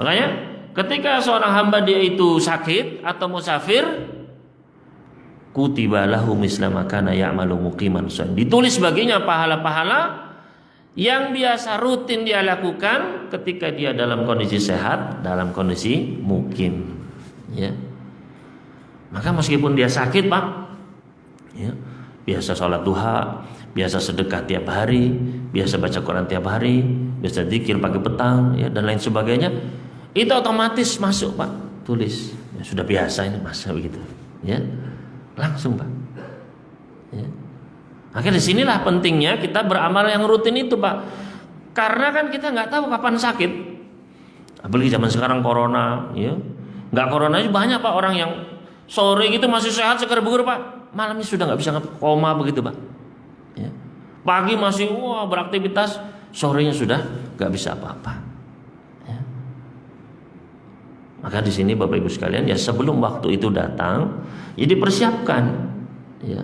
Makanya ketika seorang hamba dia itu sakit atau musafir, kutiba lahu misla ma kana ya'malu muqiman, ditulis baginya pahala-pahala yang biasa rutin dia lakukan ketika dia dalam kondisi sehat, dalam kondisi mukim, ya. Maka meskipun dia sakit Pak, ya, biasa sholat duha, biasa sedekah tiap hari, biasa baca Quran tiap hari, biasa zikir pagi petang, ya, dan lain sebagainya, itu otomatis masuk Pak, tulis, ya, sudah biasa ini masa begitu, ya, langsung Pak, ya. Akhirnya disinilah pentingnya kita beramal yang rutin itu Pak, karena kan kita nggak tahu kapan sakit, apalagi zaman sekarang corona, ya, nggak corona aja banyak Pak orang yang Sore gitu masih sehat segar bugar Pak, malamnya sudah nggak bisa, koma begitu Pak. Ya. Pagi masih beraktivitas, sorenya sudah nggak bisa apa-apa. Ya. Maka di sini Bapak Ibu sekalian, ya sebelum waktu itu datang, ya dipersiapkan. Ya.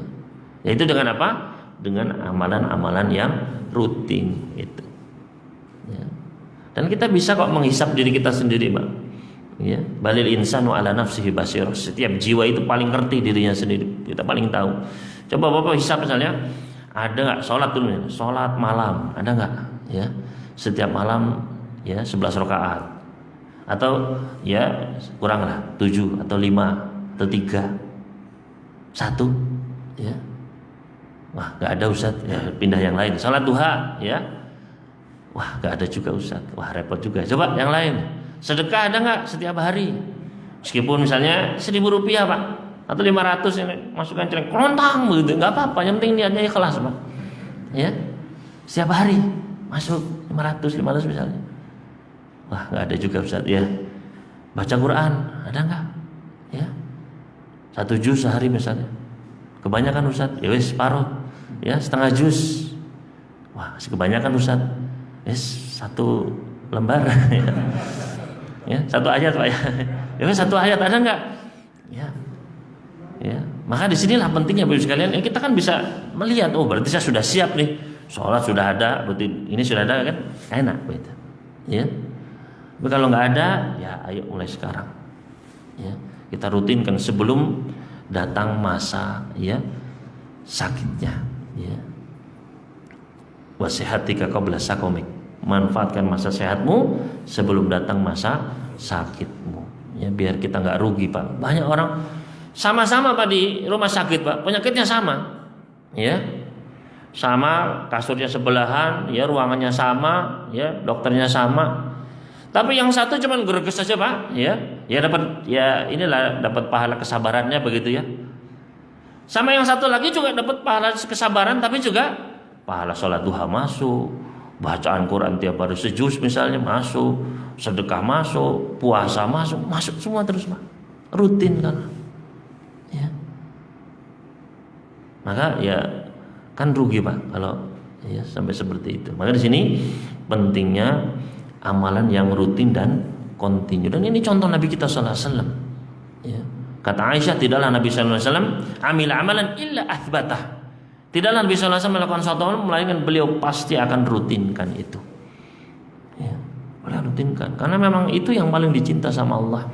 Yaitu dengan apa? Dengan amalan-amalan yang rutin itu. Ya. Dan kita bisa kok menghisap diri kita sendiri, Pak. Ya, balil insanu ala nafsihi basir. Setiap jiwa itu paling ngerti dirinya sendiri. Kita paling tahu. Coba Bapak hisap misalnya, ada nggak sholat dulu? Sholat malam, ada nggak? Ya, setiap malam ya 11 rakaat. Atau ya kuranglah 7 atau 5 atau 3. 1 ya. Wah, nggak ada Ustaz. Ya, pindah yang lain. Sholat duha ya. Wah, nggak ada juga Ustaz. Wah, repot juga. Coba yang lain. Sedekah ada nggak setiap hari? Meskipun misalnya 1.000 rupiah Pak, atau 500 ini masukkan celeng kelontang begitu, nggak apa-apa. Yang penting niatnya ikhlas Pak. Ya, setiap hari masuk 500 misalnya. Wah, nggak ada juga Ustaz ya. Baca Quran ada nggak? Ya, 1 juz sehari misalnya. Kebanyakan Ustaz, ya wes separuh, ya setengah juz. Wah, kebanyakan Ustaz, wes 1 lembar. Ya, 1 ayat Pak ya. Ya 1 ayat ada nggak? Ya. Ya. Maka disinilah pentingnya Bapak sekalian. Ya, kita kan bisa melihat, oh berarti saya sudah siap nih. Sholat sudah ada, berarti ini sudah ada kan? Enak gitu. Ya. Tapi kalau nggak ada, ya ayo mulai sekarang. Ya. Kita rutinkan sebelum datang masa ya sakitnya. Ya. Wasihatika qabla sakomik. Manfaatkan masa sehatmu sebelum datang masa sakitmu. Ya, biar kita nggak rugi Pak. Banyak orang sama-sama Pak di rumah sakit Pak, penyakitnya sama, ya, sama, kasurnya sebelahan, ya, ruangannya sama, ya, dokternya sama. Tapi yang satu cuman greges saja Pak, ya dapat, ya inilah dapat pahala kesabarannya begitu ya. Sama yang satu lagi juga dapat pahala kesabaran, tapi juga pahala sholat duha masuk. Bacaan Quran tiap hari sejuz misalnya masuk, sedekah masuk, puasa masuk semua terus Pak. Rutin kan. Ya. Maka ya kan rugi Pak kalau ya sampai seperti itu. Maka di sini pentingnya amalan yang rutin dan kontinu. Dan ini contoh Nabi kita sallallahu alaihi wasallam. Ya. Kata Aisyah, tidaklah Nabi sallallahu alaihi wasallam amila amalan illa athbatah. Tidaklah Nabi sallallahu alaihi wasallam melakukan suatu amalan melainkan beliau pasti akan rutinkan itu. Ya, beliau rutinkan karena memang itu yang paling dicinta sama Allah.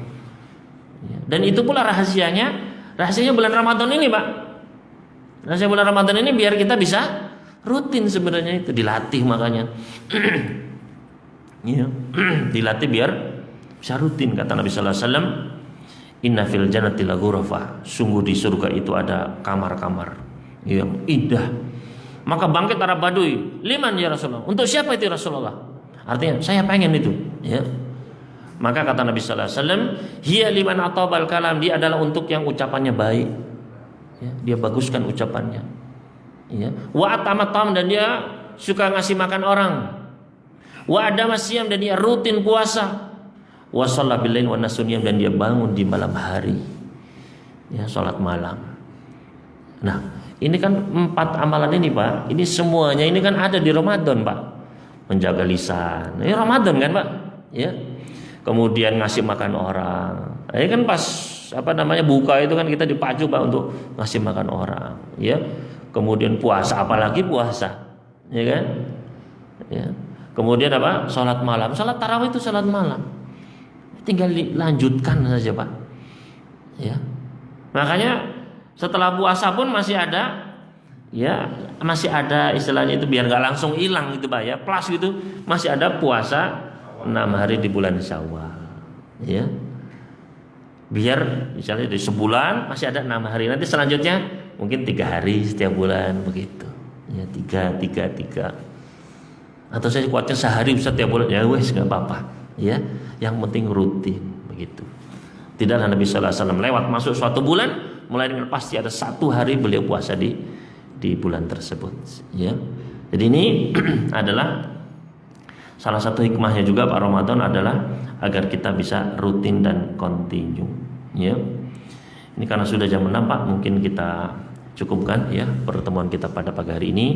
Ya, dan itu pula rahasianya bulan Ramadan ini, Pak. Rahasia bulan Ramadan ini biar kita bisa rutin sebenarnya itu dilatih makanya. Ya, dilatih biar bisa rutin kata Nabi sallallahu alaihi wasallam, inna fil jannati laghurafa. Sungguh di surga itu ada kamar-kamar yang indah. Maka bangkit Arab Badui, liman ya Rasulullah? Untuk siapa itu Rasulullah? Artinya saya pengen itu, ya. Maka kata Nabi sallallahu alaihi wasallam, hiya liman atabal kalam, dia adalah untuk yang ucapannya baik. Ya, dia baguskan ucapannya. Ya. Wa atamatam, dan dia suka ngasih makan orang. Wa adamasyam, dan dia rutin puasa. Wa shalla bil lail wa nasuniyam, dan dia bangun di malam hari. Ya, salat malam. Nah, ini kan 4 amalan ini Pak, ini semuanya ini kan ada di Ramadan Pak. Menjaga lisan, ini Ramadan kan Pak, ya. Kemudian ngasih makan orang, ini kan pas buka itu kan kita dipacu Pak untuk ngasih makan orang, ya. Kemudian puasa, apalagi puasa, ya kan, ya. Kemudian sholat malam, sholat tarawih itu sholat malam, tinggal dilanjutkan saja Pak, ya. Makanya setelah puasa pun masih ada, ya masih ada istilahnya itu biar nggak langsung hilang gitu Pak ya, plus gitu masih ada puasa 6 hari di bulan Syawal, ya. Biar misalnya di sebulan masih ada 6 hari, nanti selanjutnya mungkin 3 hari setiap bulan begitu, ya 3. Atau saya kuatnya sehari setiap bulan, ya wes nggak apa-apa, ya. Yang penting rutin begitu. Tidaklah Nabi sallallahu alaihi wasallam lewat masuk suatu bulan, mulai dengan pasti ada 1 hari beliau puasa di bulan tersebut, ya. Jadi ini adalah salah satu hikmahnya juga Pak Ramadan adalah agar kita bisa rutin dan kontinu, ya. Ini karena sudah jam 6 Pak, mungkin kita cukupkan ya pertemuan kita pada pagi hari ini.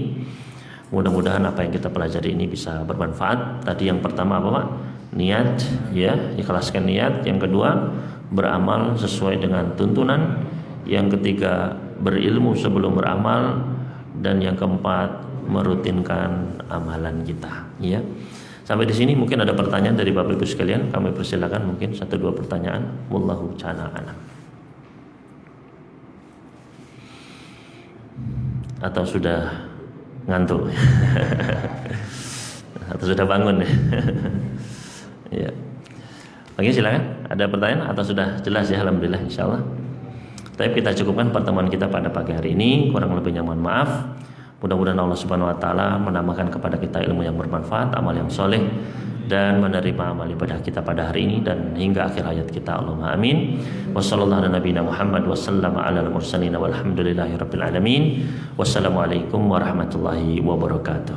Mudah-mudahan apa yang kita pelajari ini bisa bermanfaat. Tadi yang pertama apa Pak? Niat ya, ikhlaskan niat. Yang kedua, beramal sesuai dengan tuntunan. Yang ketiga, berilmu sebelum beramal. Dan yang keempat, merutinkan amalan kita ya. Sampai di sini mungkin ada pertanyaan dari Bapak Ibu sekalian, kami persilakan mungkin 1-2 pertanyaan. Wallahu ta'ala a'lam. Atau sudah ngantuk atau sudah bangun ya. Ya. Oke, silakan. Ada pertanyaan atau sudah jelas ya? Alhamdulillah, insyaallah. Tapi kita cukupkan pertemuan kita pada pagi hari ini. Kurang lebihnya mohon maaf. Mudah-mudahan Allah Subhanahu wa taala menambahkan kepada kita ilmu yang bermanfaat, amal yang soleh, dan menerima amal ibadah kita pada hari ini dan hingga akhir hayat kita. Allahumma amin. Wassallallahu ala nabiyina Muhammad wasallam ala al-mursalin walhamdulillahi rabbil alamin. Wassalamualaikum warahmatullahi wabarakatuh.